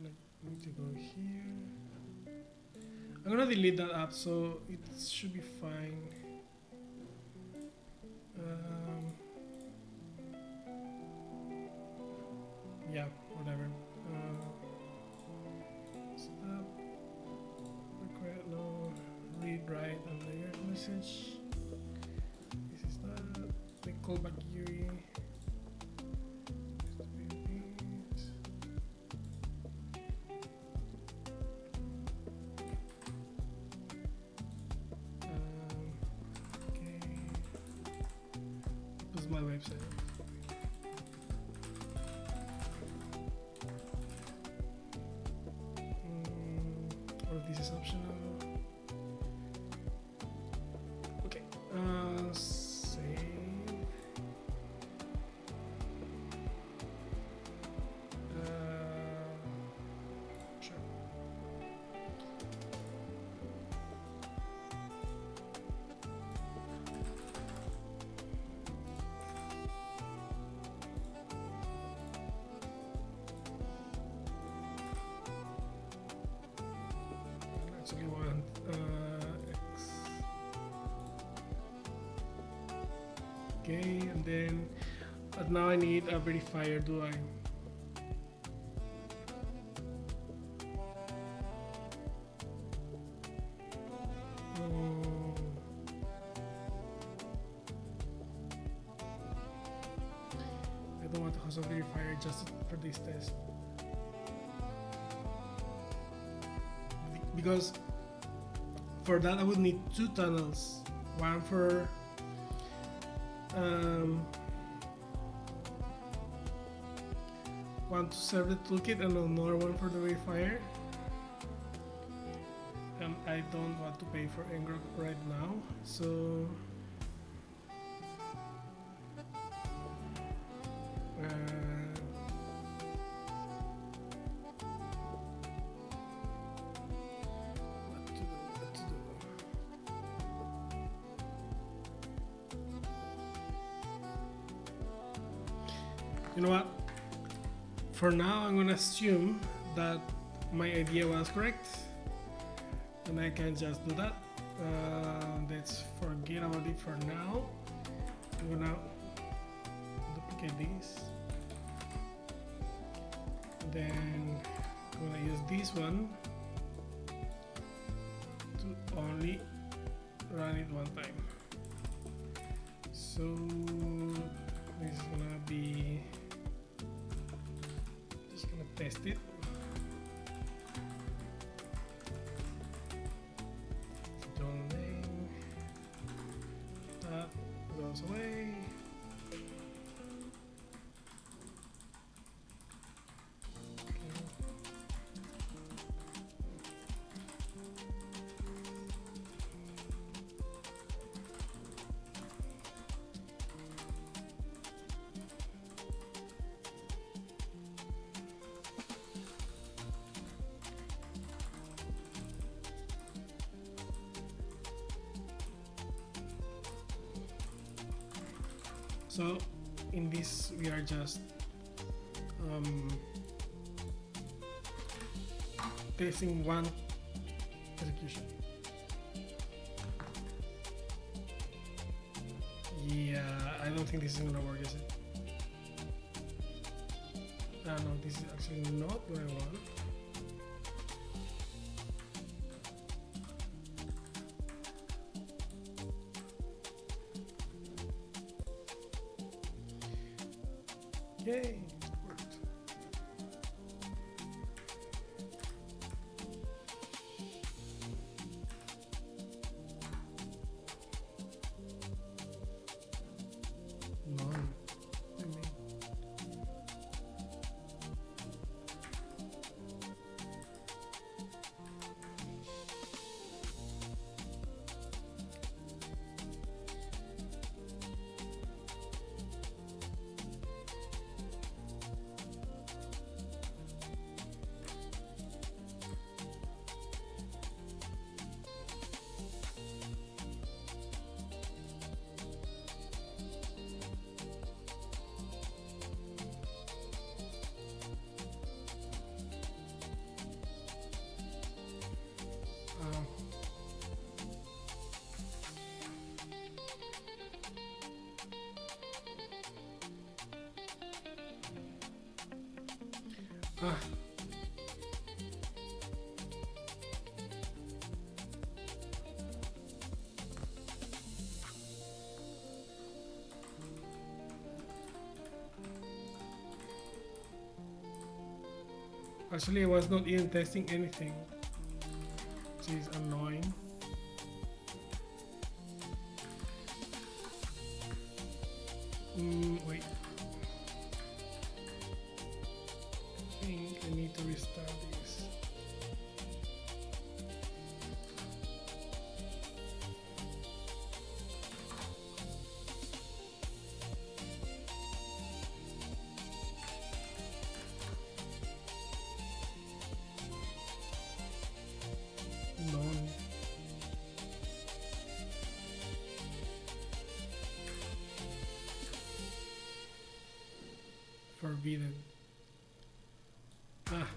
I need to go here. I'm gonna delete that app, so it should be fine. Yeah, whatever. Stop. Require no read write and layer message. This is that. We call back Yuri. My website. All of this is optional. Okay. Save. Sure. Actually want X. Okay, and then but now I need a verifier, do I? I don't want to have a verifier just for this test. Because for that I would need two tunnels, one for one to serve the toolkit and another one for the verifier, and I don't want to pay for Ngrok right now, so You know what? For now, I'm gonna assume that my idea was correct, and I can just do that. Let's forget about it for now. I'm gonna duplicate this, then I'm gonna use this one to only run it one time. So this is gonna be, just gonna test it. Don't name that goes away. So in this we are just testing one execution. Yeah, I don't think this is gonna work, is it? No, this is actually not what I want. Yay, it worked. None. I mean, ah. Actually, I was not even testing anything, which is annoying. Wait. I think I need to restart this. None. Forbidden. Ah.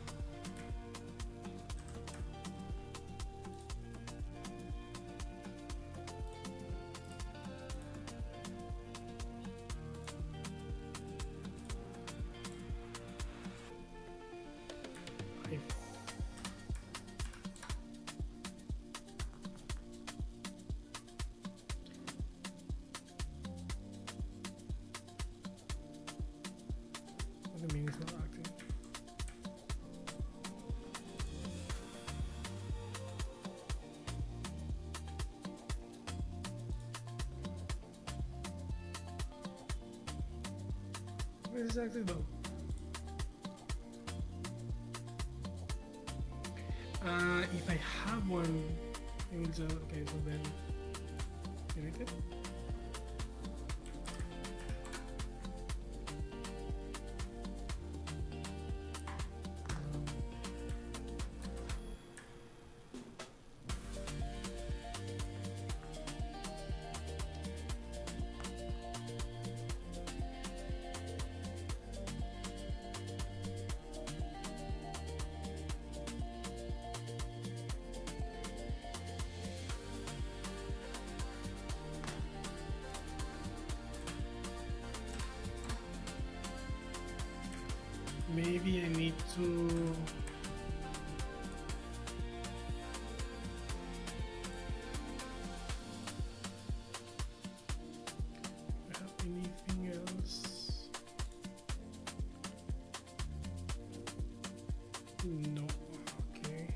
The mean is not acting. Where is it active though? If I have one, it will just, okay, so then delete it. Maybe I need to. Have anything else? No. Okay.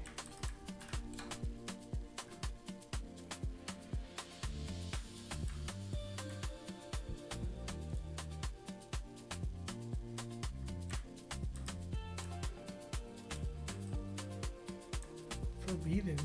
Forbidden.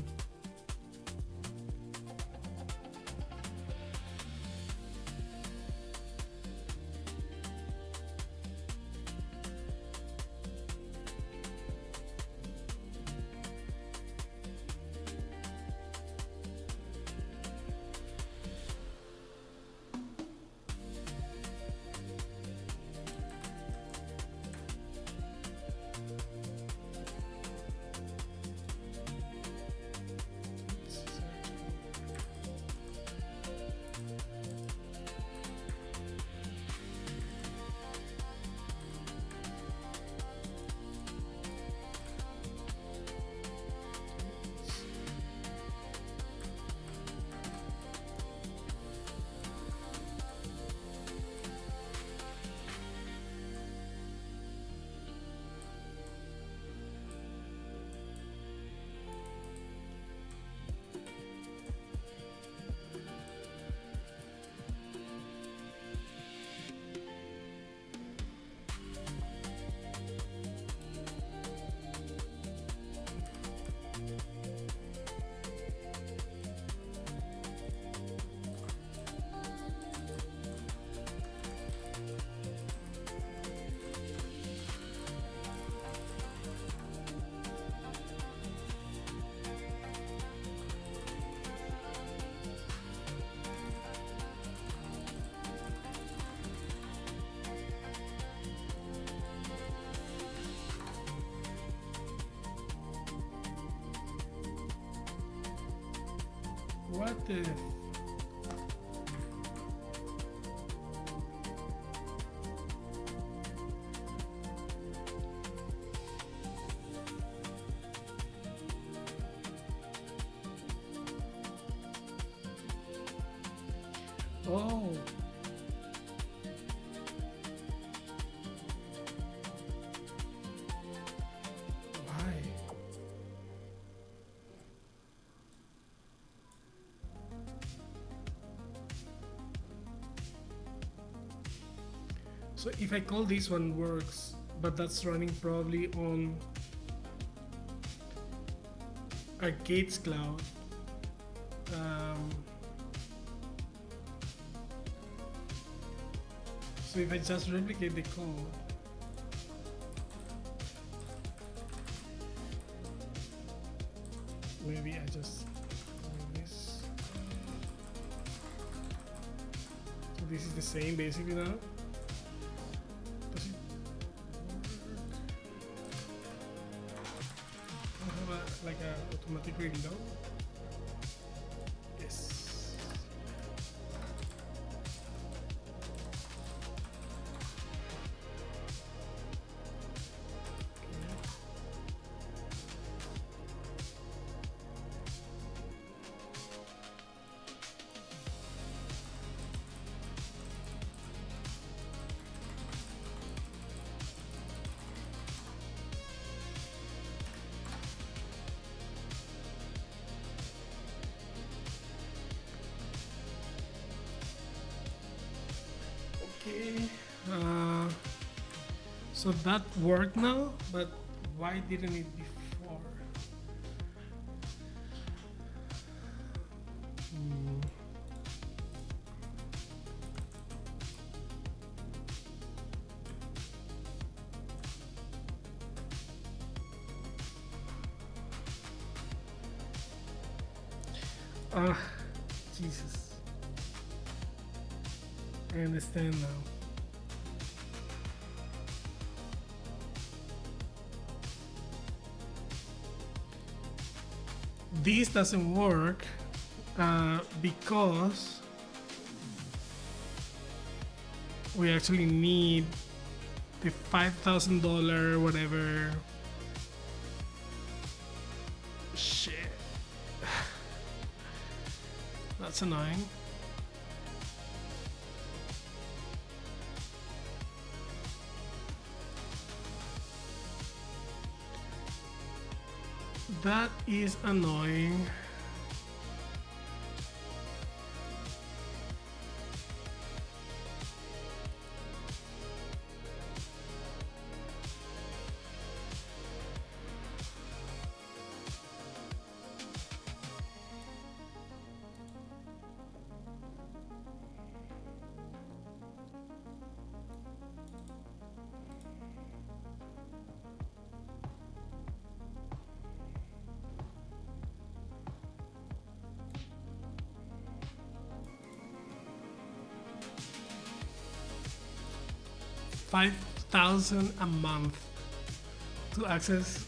What the? Oh. Why? So if I call this one works, but that's running probably on Arcade's cloud. So if I just replicate the code, maybe I just do this. So this is the same basically now. Does it work? I have like a automatic reload. Yes. Okay, so that worked now, but why didn't it before? Jesus. I understand now. This doesn't work because we actually need the $5,000 whatever. Shit. That's annoying. That is annoying. $5,000 a month to access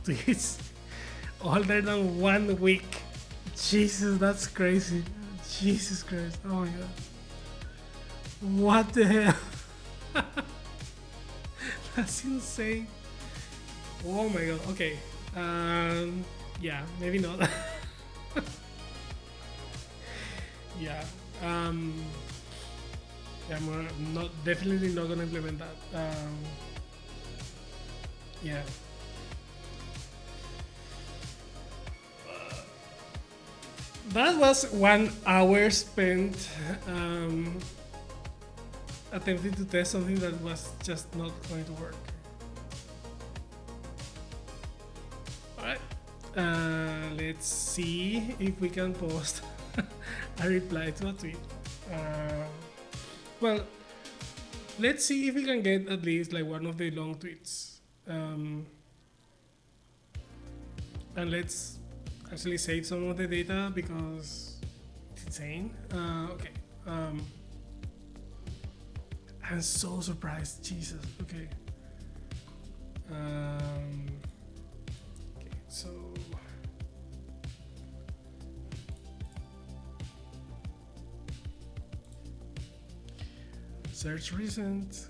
to its older than 1 week. Jesus, that's crazy. Jesus Christ. Oh my god. What the hell? That's insane. Oh my god. Okay. Yeah, maybe not. Yeah. Yeah, I'm not definitely not gonna implement that. Yeah. That was 1 hour spent attempting to test something that was just not going to work. Alright. Let's see if we can post a reply to a tweet. Well, let's see if we can get at least like one of the long tweets. And let's actually save some of the data because it's insane. Okay. I'm so surprised. Jesus. Okay. Okay. So. Search recent.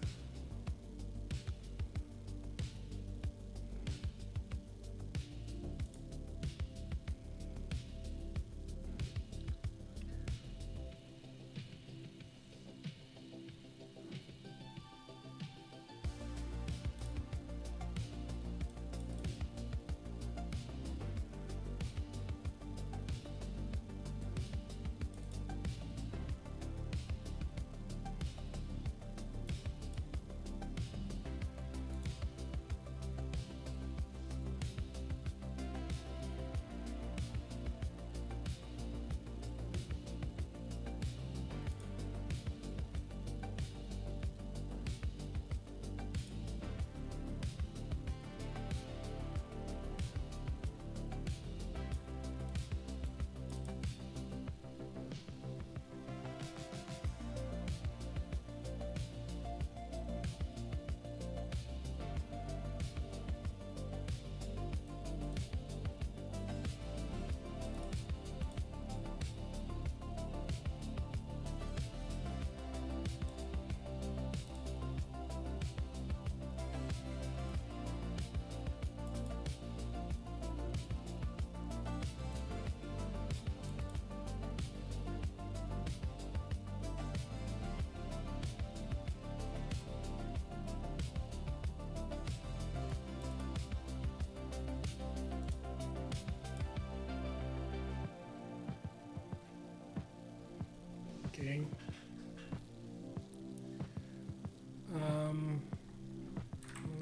Okay.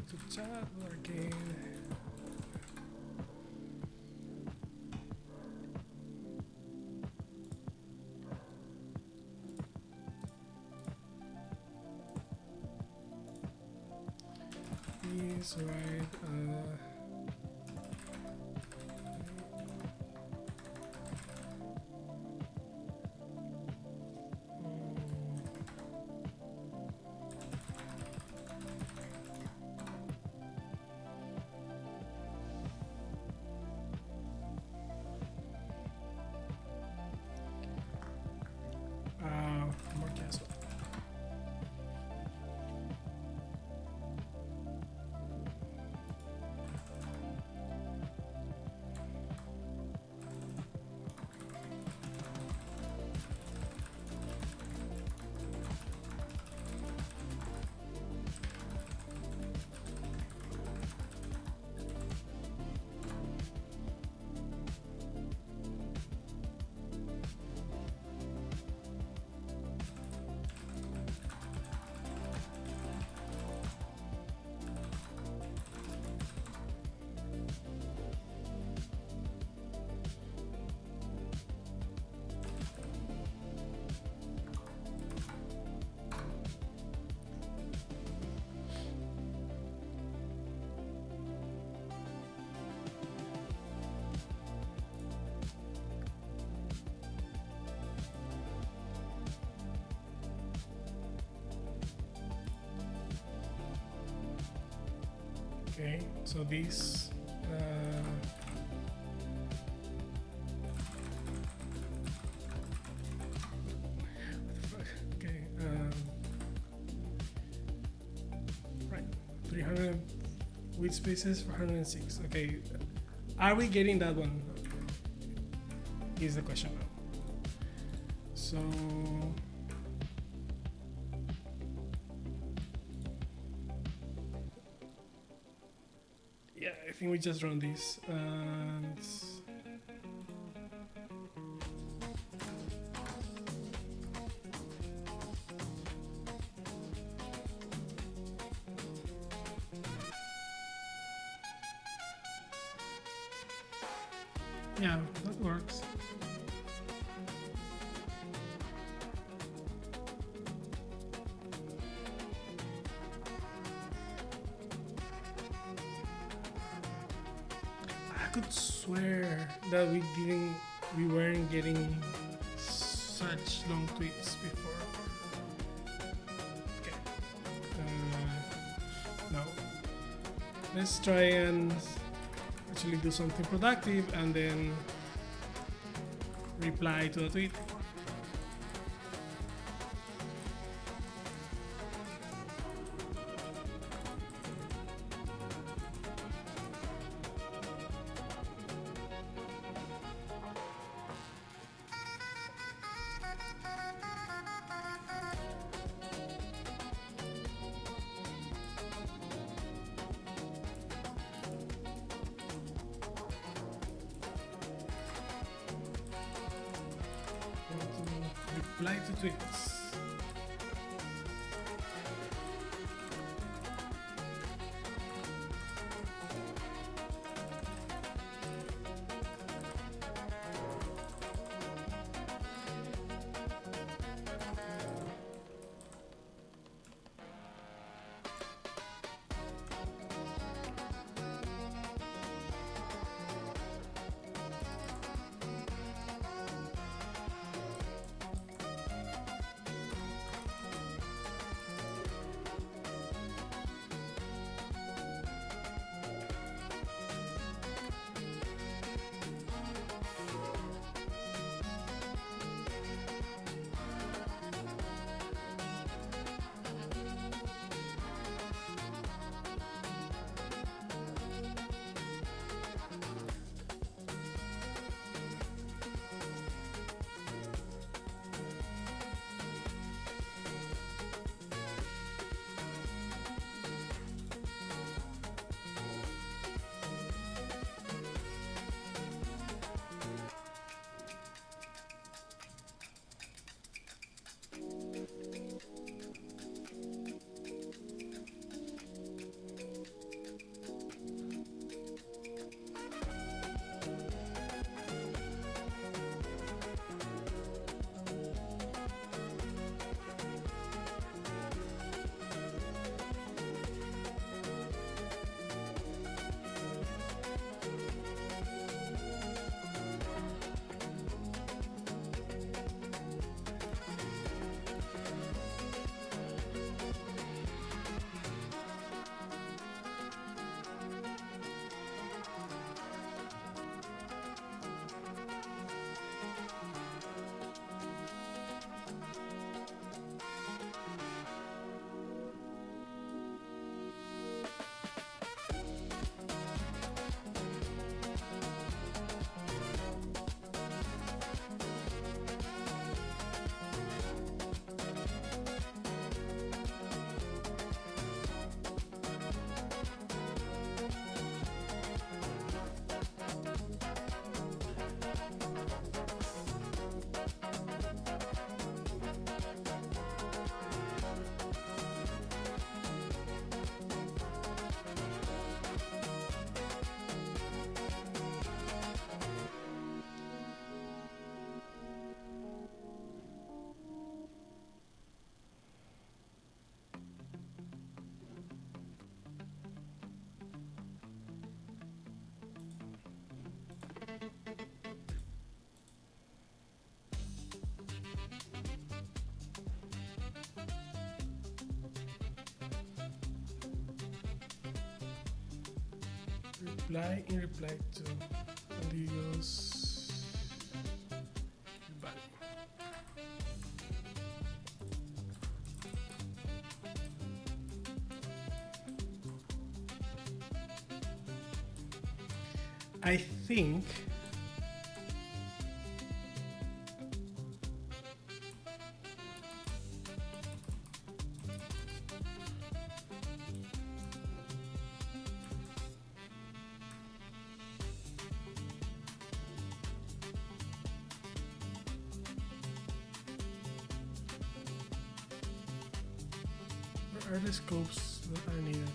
To chat again. He's right. More castle. Okay, so this okay, right, 300 with spaces, 406. Okay, are we getting that one? Is the question now. So yeah, I think we just run this and yeah, that works. I could swear that we weren't getting such long tweets before. Okay. No. Let's try and actually do something productive and then reply to a tweet. Reply to tweets. reply in reply to ambiguous value. I think where are the scopes that are needed?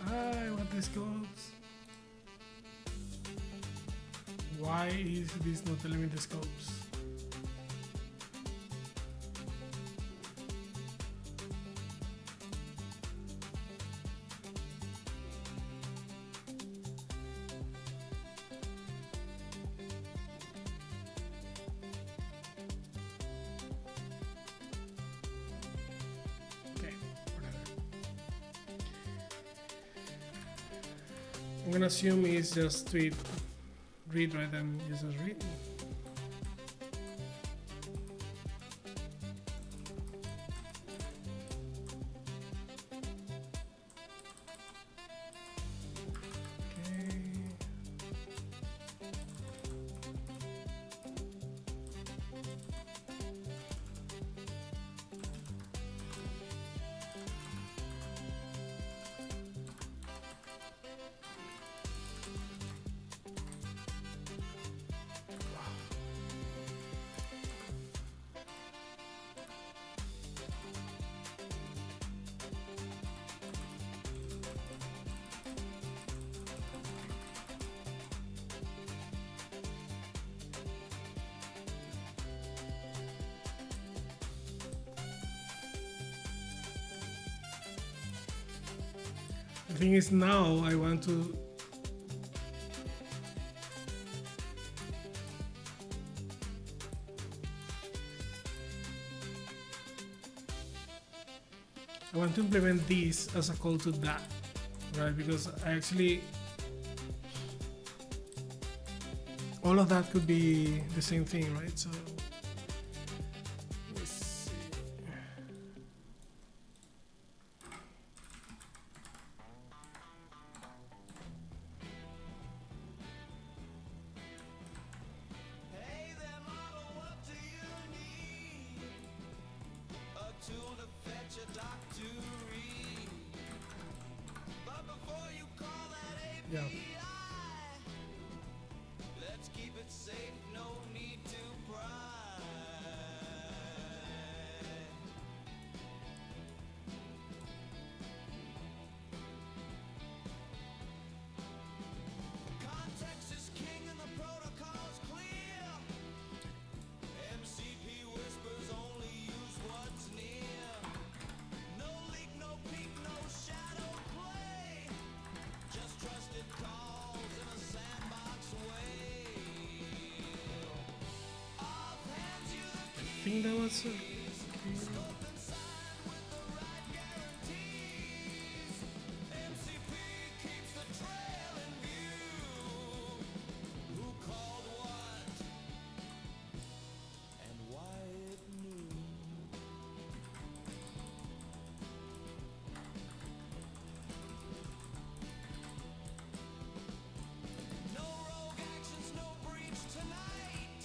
I want the scopes. Why is this not telling me the scopes? Okay, whatever. I'm gonna assume it's just read right than just read. Okay. The thing is, now I want to implement this as a call to that, right? Because I actually all of that could be the same thing, right? So let's see. Hey there, model, what do you need? A tool to fetch a doc to read. But before you call that API, Yeah. let's keep it safe, no need to pry. Context is king and the protocol's clear. MCP whispers only use what's near. No leak, no peek, no shadow play. Just trusted calls in a sandbox way. I'll hand you the I think that was scope and sign with the right guarantees. MCP keeps the trail in view. Who called what and why it knew. No rogue actions, no breach tonight.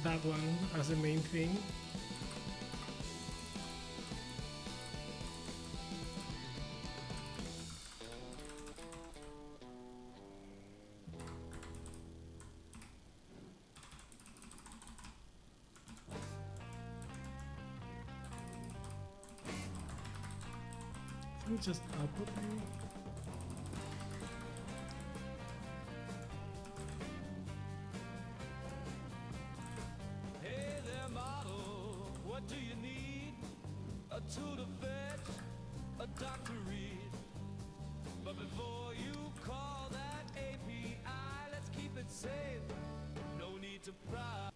that one as the main thing. I think just output maybe. Hey there, model, what do you need? A tool to fetch, a doc to read. But before you call that API, let's keep it safe. No need to pry.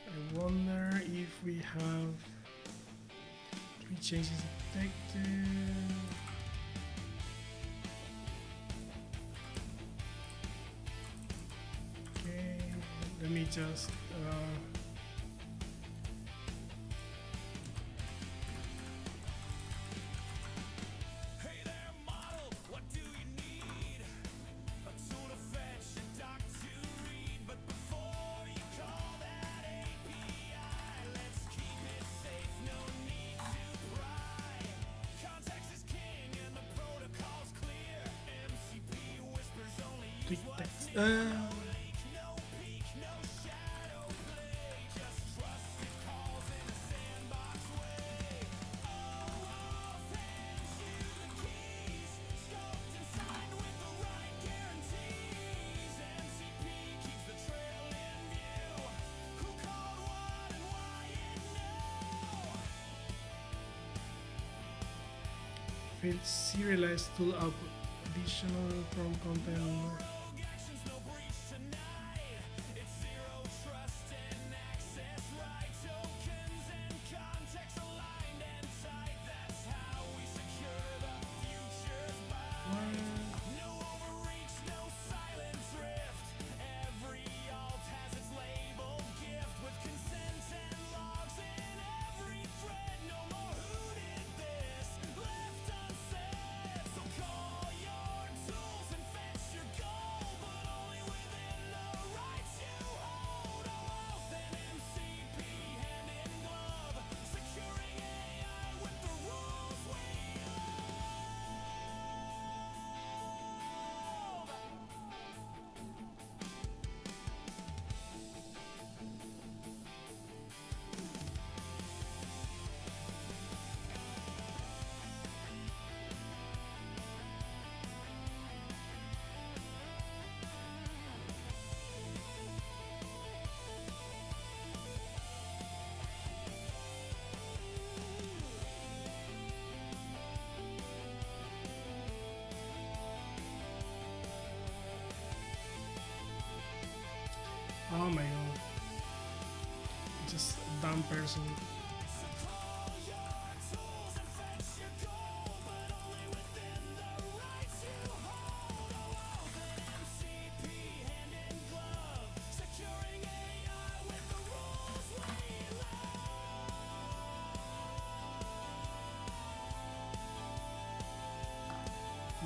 I wonder if we have 3 changes detected. Okay, let me just Hey there, model, what do you need? A tool to fetch, a doc to read. But before you call that API, let's keep it safe, no need to pry. Context is king and the protocol's clear. MCP whispers only use tweak what's text. near. No peek, no shadow play. Just trust it calls in a sandbox way. OAuth hands you the keys. Scoped and signed with the right guarantees. MCP keeps the trail in view. Who called what and why and no. Field serialized tool output. Additional from content. Rogue actions, no breach tonight. It's zero trust and access right. Tokens and context aligned and tight. That's how we secure the future's bind. No overreach, no silent drift. Every alt has its labeled gift with consent and logs in every thread. No more who did this left unsaid. So call your tools and fetch your goal, but only within the rights you hold. OAuth and MCP hand in glove, securing AI with the rules we Oh my god. Just a dumb person. call your tools and fetch your goal, but only within the rights you hold. OAuth and MCP hand in glove, securing AI with the rules we love.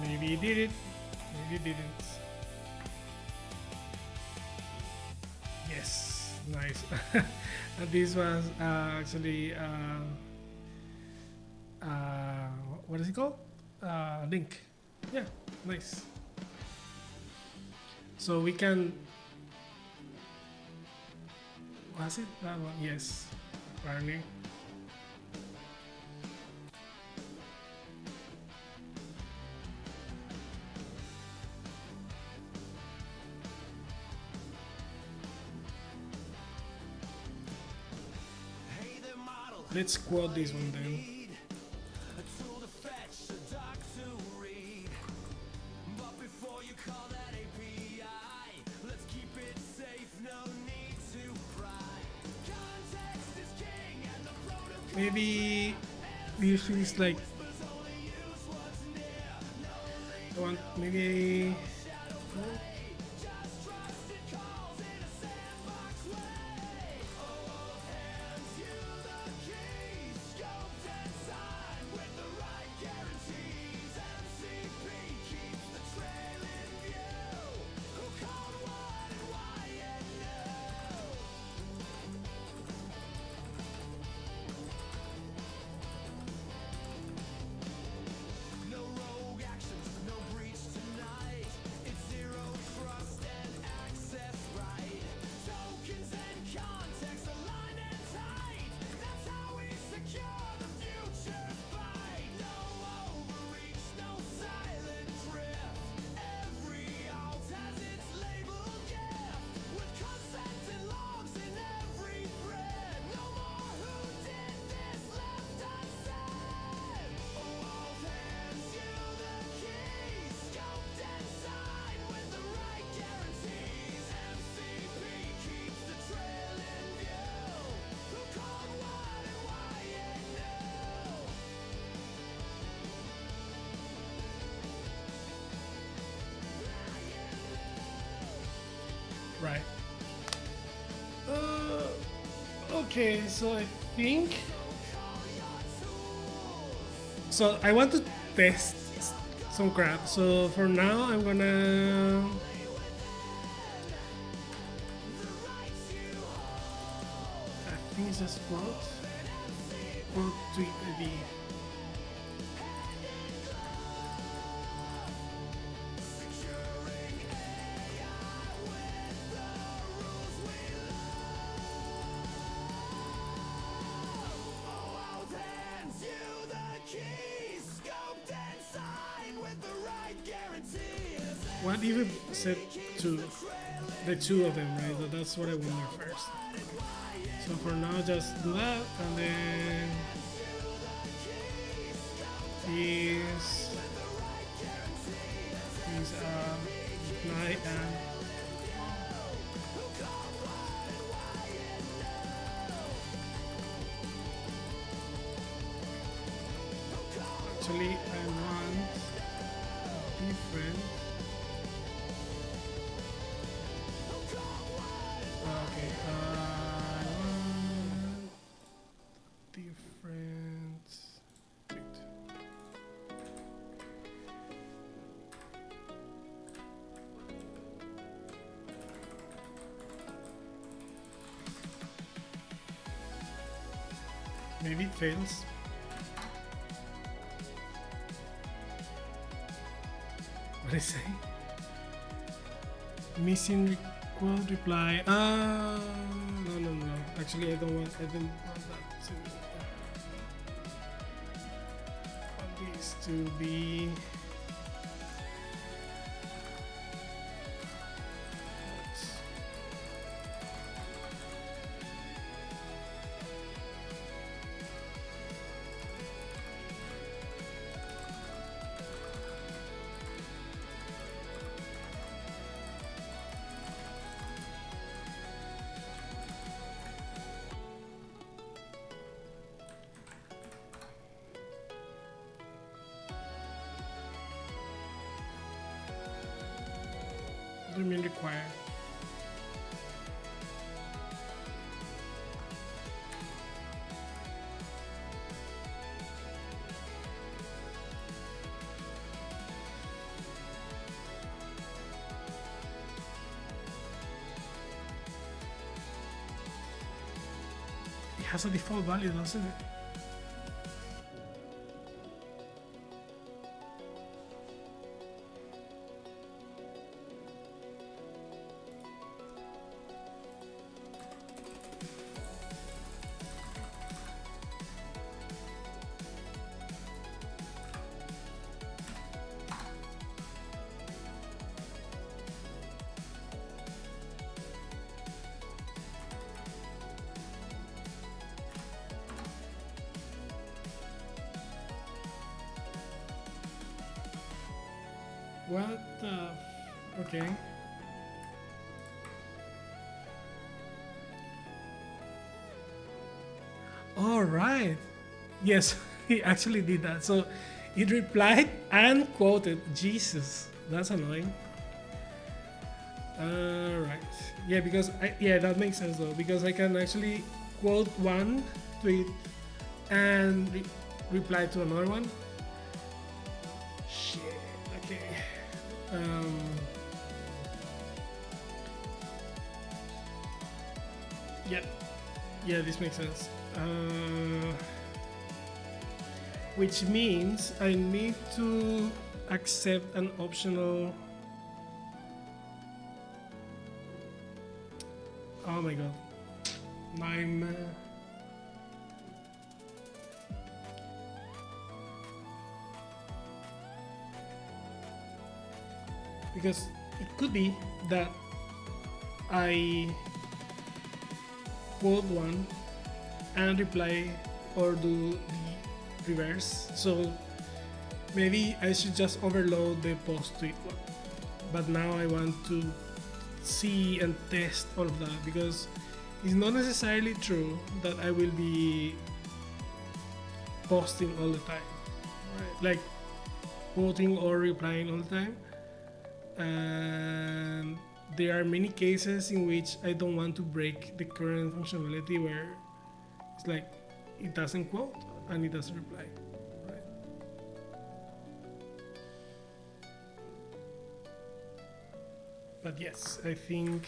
Maybe he did it. Maybe he didn't. Yes, nice. This was actually what is it called? Link. Yeah, nice. So we can. Was it that one? Yes, apparently. Hey there, model. Let's quote this one then. A tool to fetch, a doc to read. But before you call that API, let's keep it safe, no need to pry. Context is king and the protocol Maybe we feels like whispers only use what's near. No I want maybe. shadow play. Just trust it calls in a sandbox way. OAuth hands you the keys. Scoped and signed with the right guarantees. MCP keeps the trail Okay, so I think so. I want to test some crap. So for now, I'm gonna. I think it's just quote tweet ID. What if we set two, the two of them, right? So that's what I wonder first. So for now, just do that, and then is night and actually I want different. Okay, I want different. Wait. Maybe it fails. What did I say? Missing quote reply. No. Actually, I don't want. I don't want that to. I want this to be. What do you mean require? It has a default value, doesn't it? What the? Okay. All right. Yes, he actually did that. So it replied and quoted Jesus. That's annoying. Right. Yeah, because yeah, that makes sense though. Because I can actually quote one tweet and reply to another one. Shit. Okay. Yeah, yeah, this makes sense. Which means I need to accept an optional. Oh my god, I'm. Because it could be that I quote one and reply or do the reverse. So maybe I should just overload the post tweet one. But now I want to see and test all of that because it's not necessarily true that I will be posting all the time, right? Like quoting or replying all the time. And there are many cases in which I don't want to break the current functionality where It's like it doesn't quote and it doesn't reply, right? But yes, I think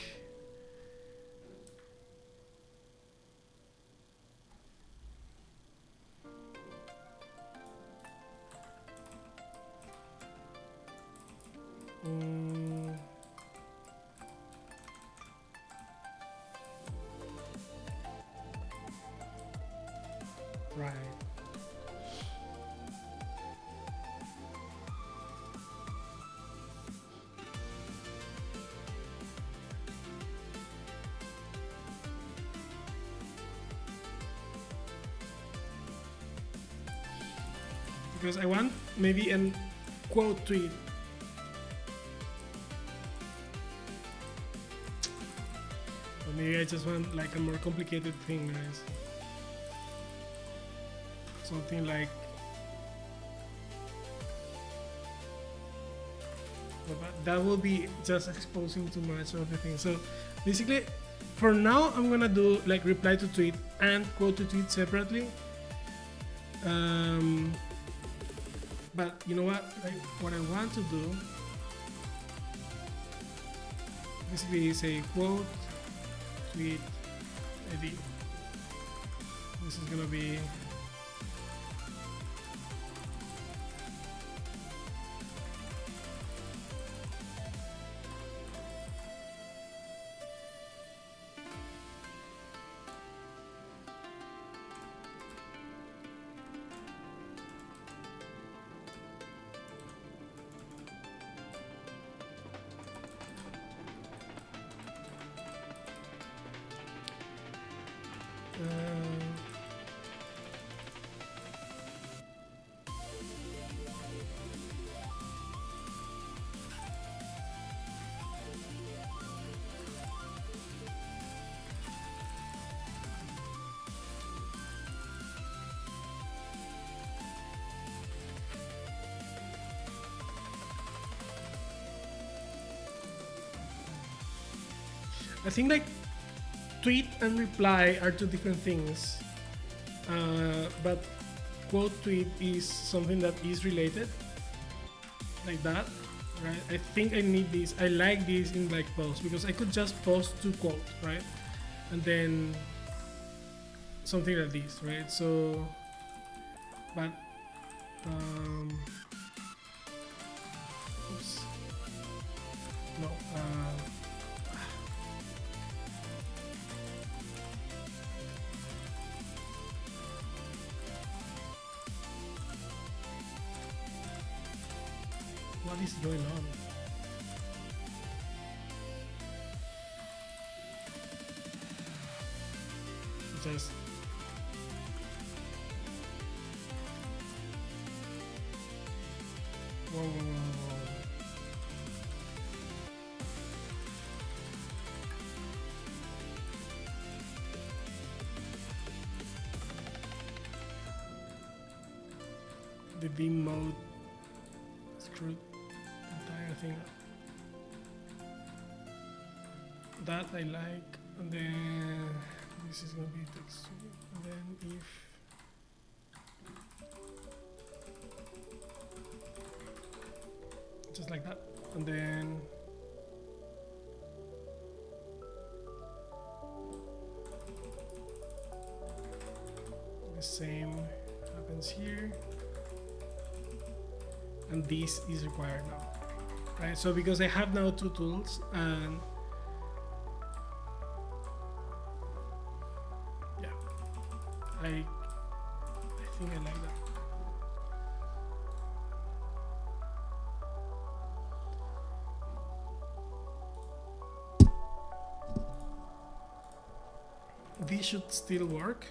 right. Because I want maybe a quote tweet. Or maybe I just want like a more complicated thing, guys. Something like, but that will be just exposing too much of the thing. So basically, for now, I'm gonna do like reply to tweet and quote to tweet separately. But you know what? Like what I want to do basically is a quote tweet ID. This is gonna be I think like tweet and reply are two different things, but quote tweet is something that is related, like that, right? I think I need this. I like this in like post because I could just post to quote, right? And then something like this, right? So, but oops, no. What is going on? Just whoa. The beam mode screwed entire thing up. That I like, and then this is gonna be text, and then if just like that, and then the same happens here, and this is required now, right? So because I have now two tools, and yeah, I think I like that. This should still work.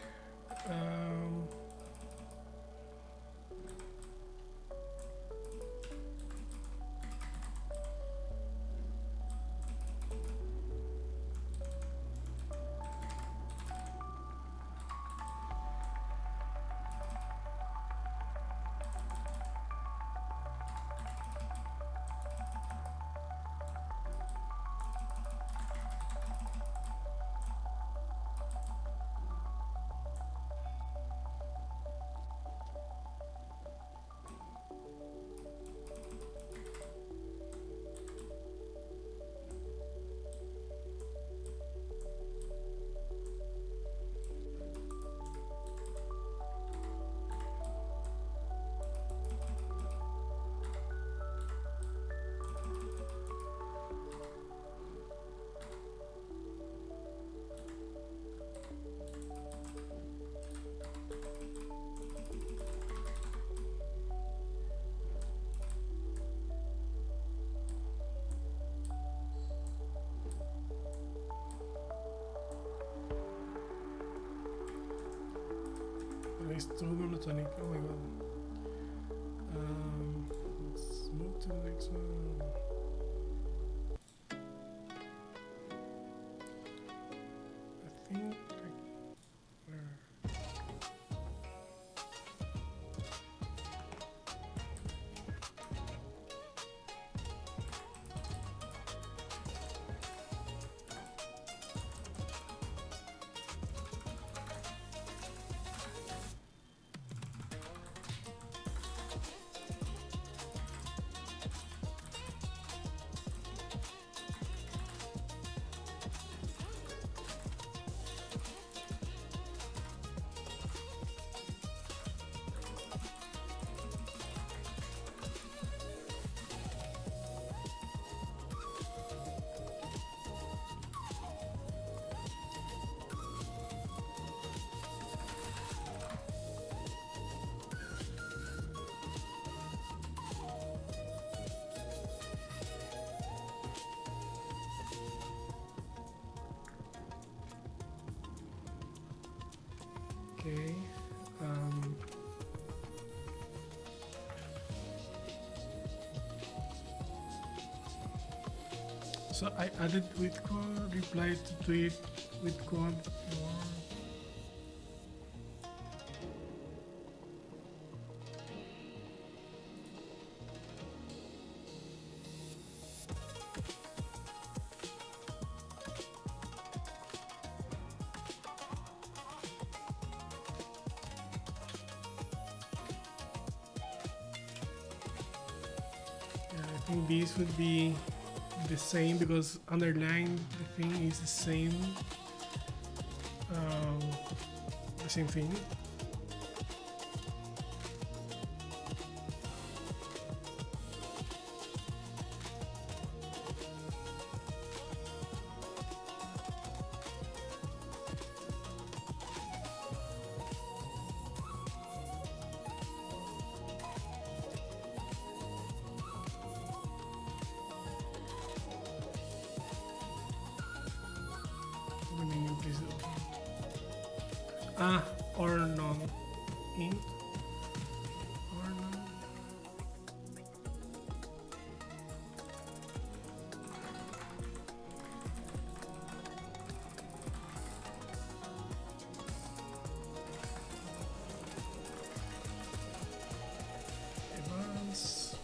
it's too monotonic. Oh my god. Let's move to the next one. I think okay. So I added with code, reply to tweet with code. Yeah, I think these would be the same because underline the thing is the same thing. The menu please. Or non int or non. Advance.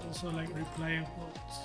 Also like reply and quotes.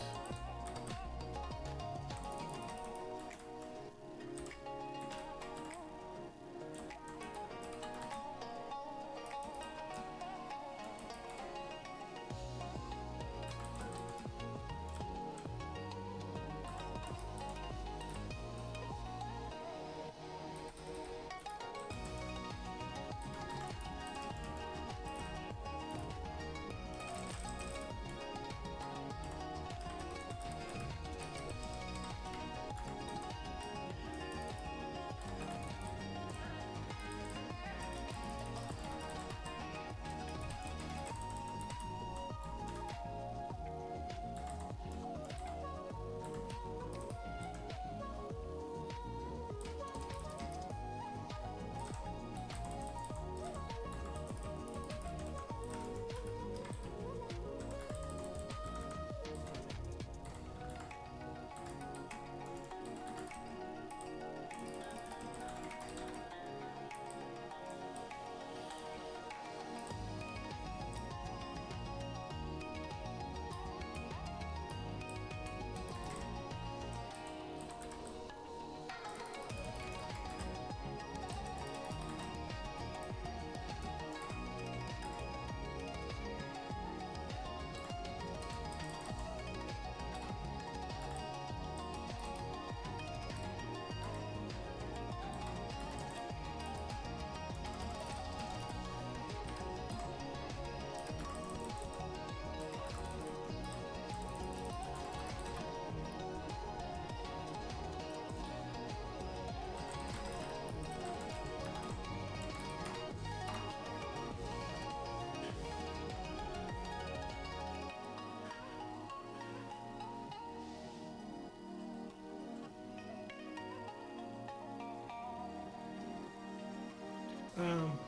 want,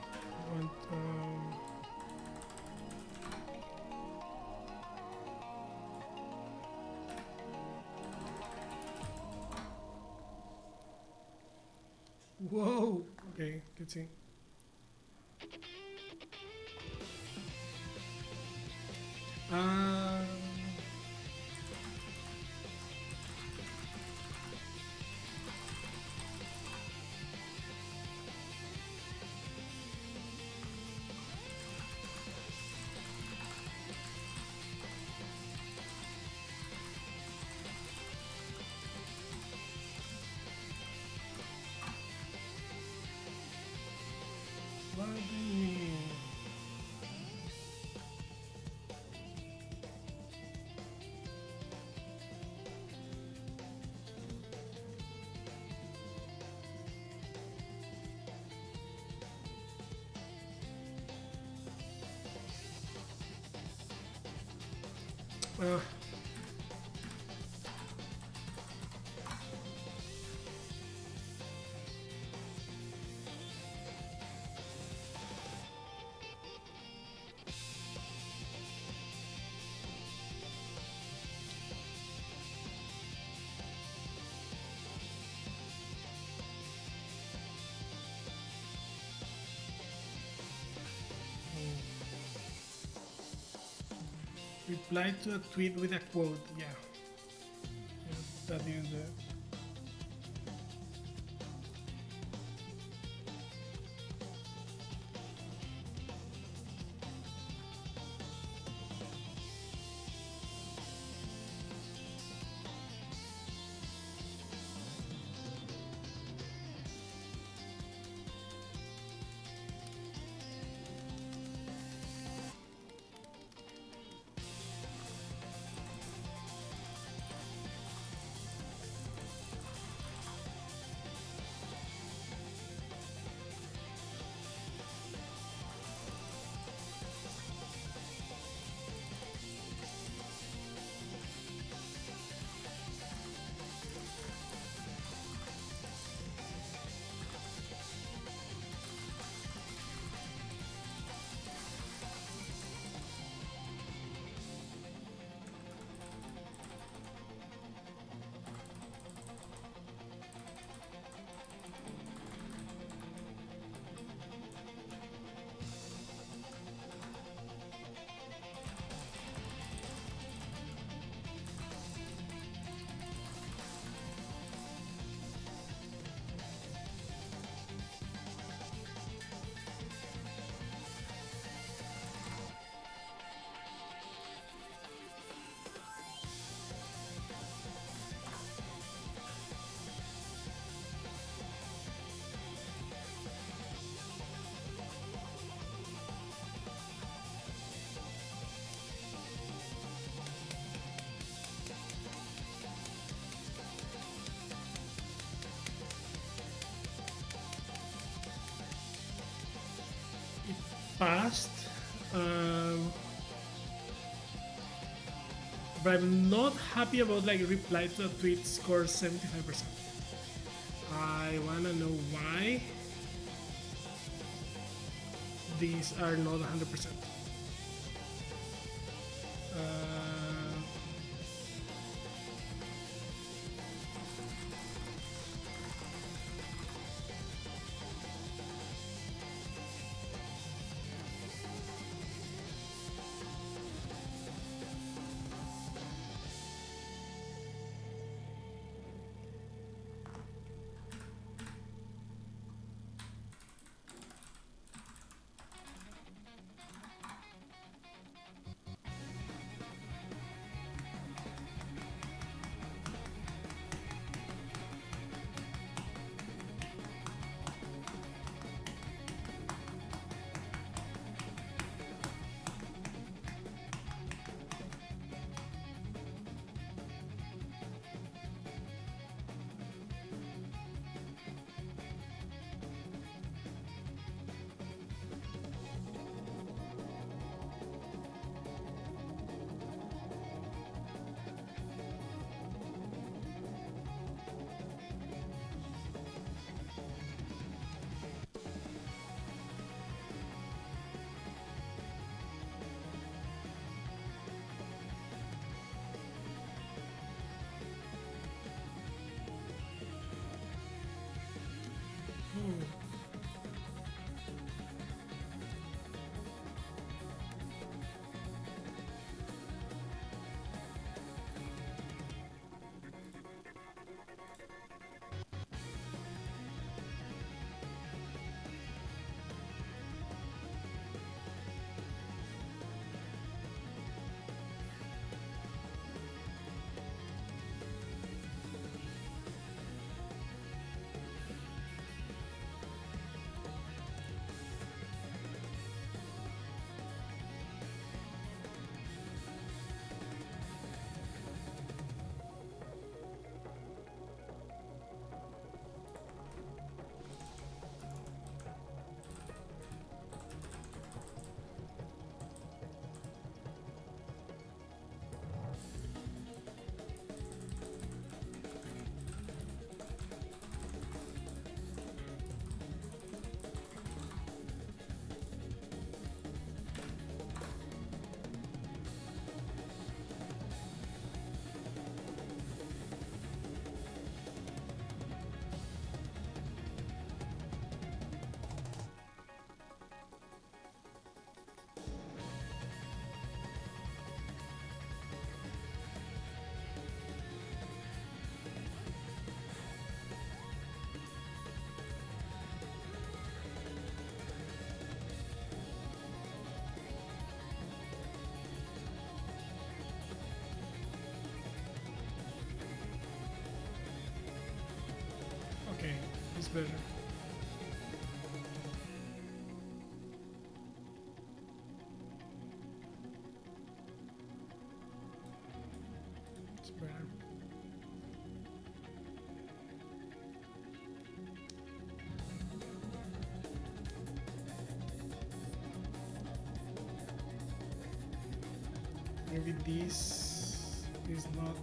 whoa. Okay, good see. Um, what do you mean? Uh, reply to a tweet with a quote. Yeah, that is the. Passed, but I'm not happy about like reply to a tweet score 75%. I wanna know why these are not 100%. better. It's better. Maybe this is not.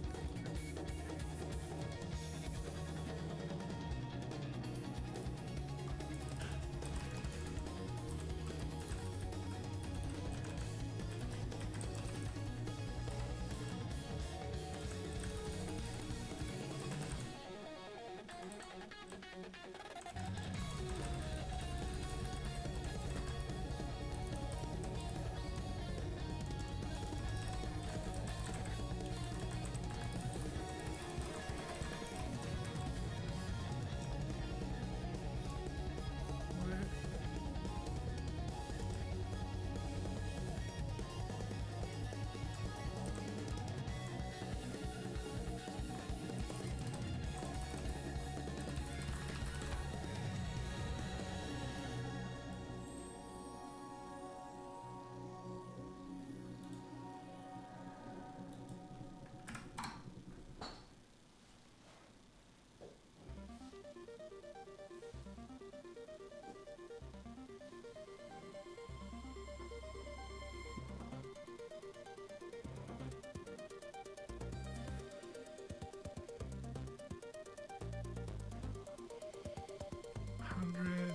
Hundred.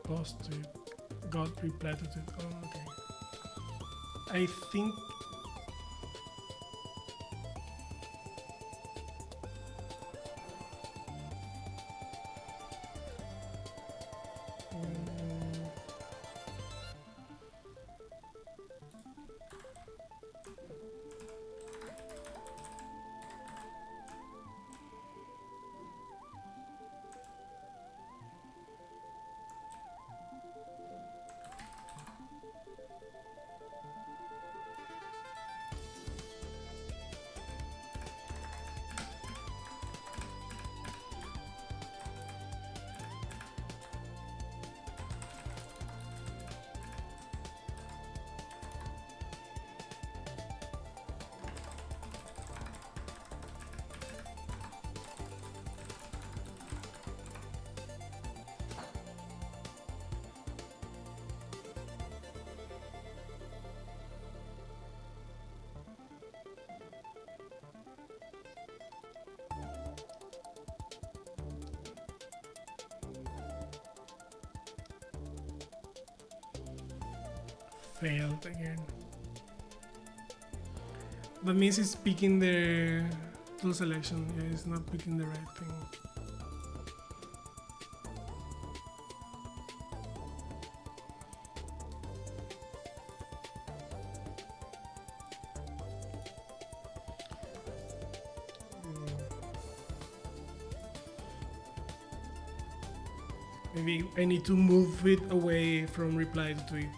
Post to it. Got reply to it. Oh, okay. I think. Failed again. That means it's picking the tool selection. Yeah, it's not picking the right thing. Maybe I need to move it away from reply to tweet.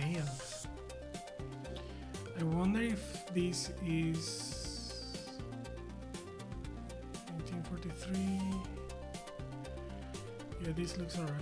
failed. I wonder if this is 1943. Yeah, this looks alright.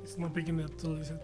It's not picking up tool, is it?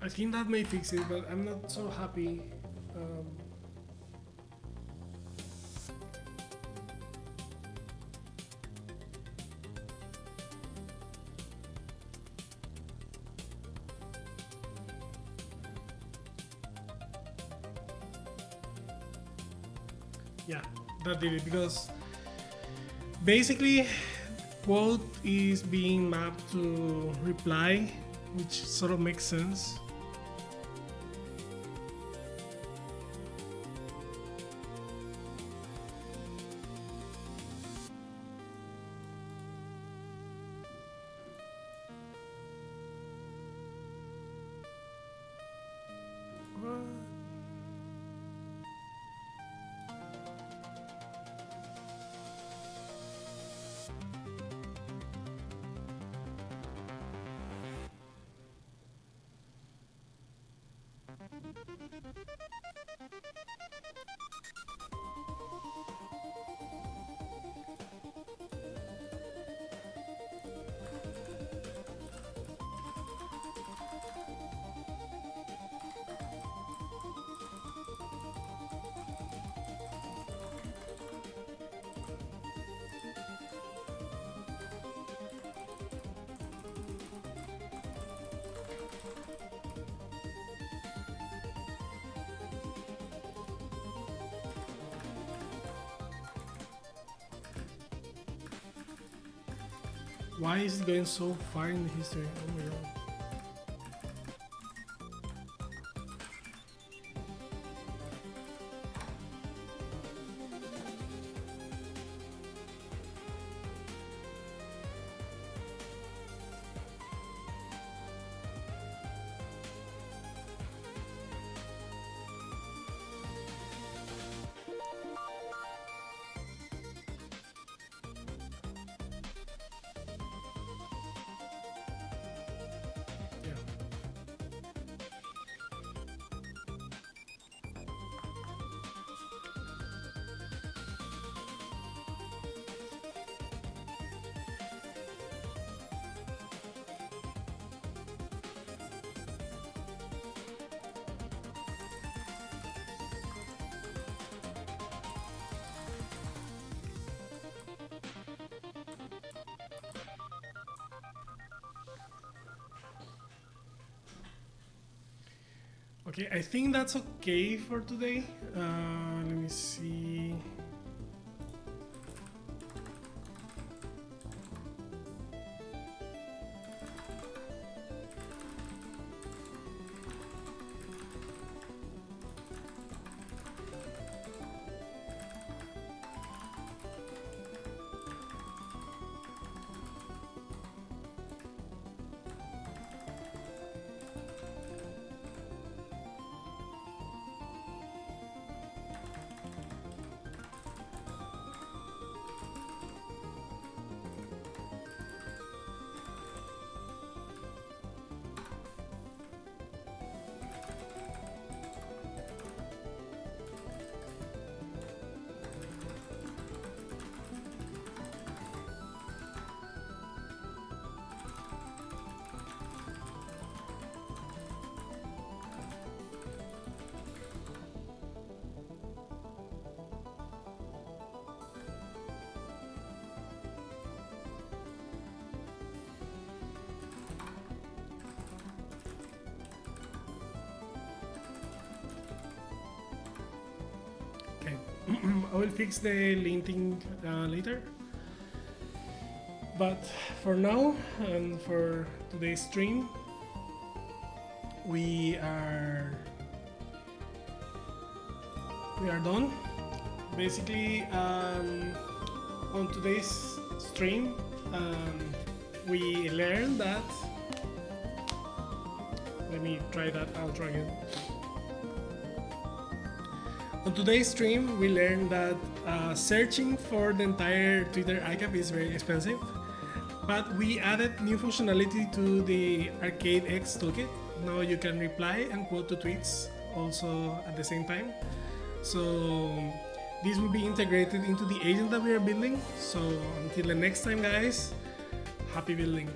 I think that may fix it, but I'm not so happy. Yeah, that did it, because basically quote is being mapped to reply, which sort of makes sense. What? Why is it going so far in the history? Oh my god. Okay, I think that's okay for today. Let me see. Okay, I will fix the linting later. But for now and for today's stream, we are done. Basically, on today's stream, we learned that. Let me try that outro again. On today's stream, we learned that searching for the entire Twitter ICAP is very expensive, but we added new functionality to the Arcade X toolkit. Now you can reply and quote to tweets also at the same time. So this will be integrated into the agent that we are building. So until the next time, guys, happy building.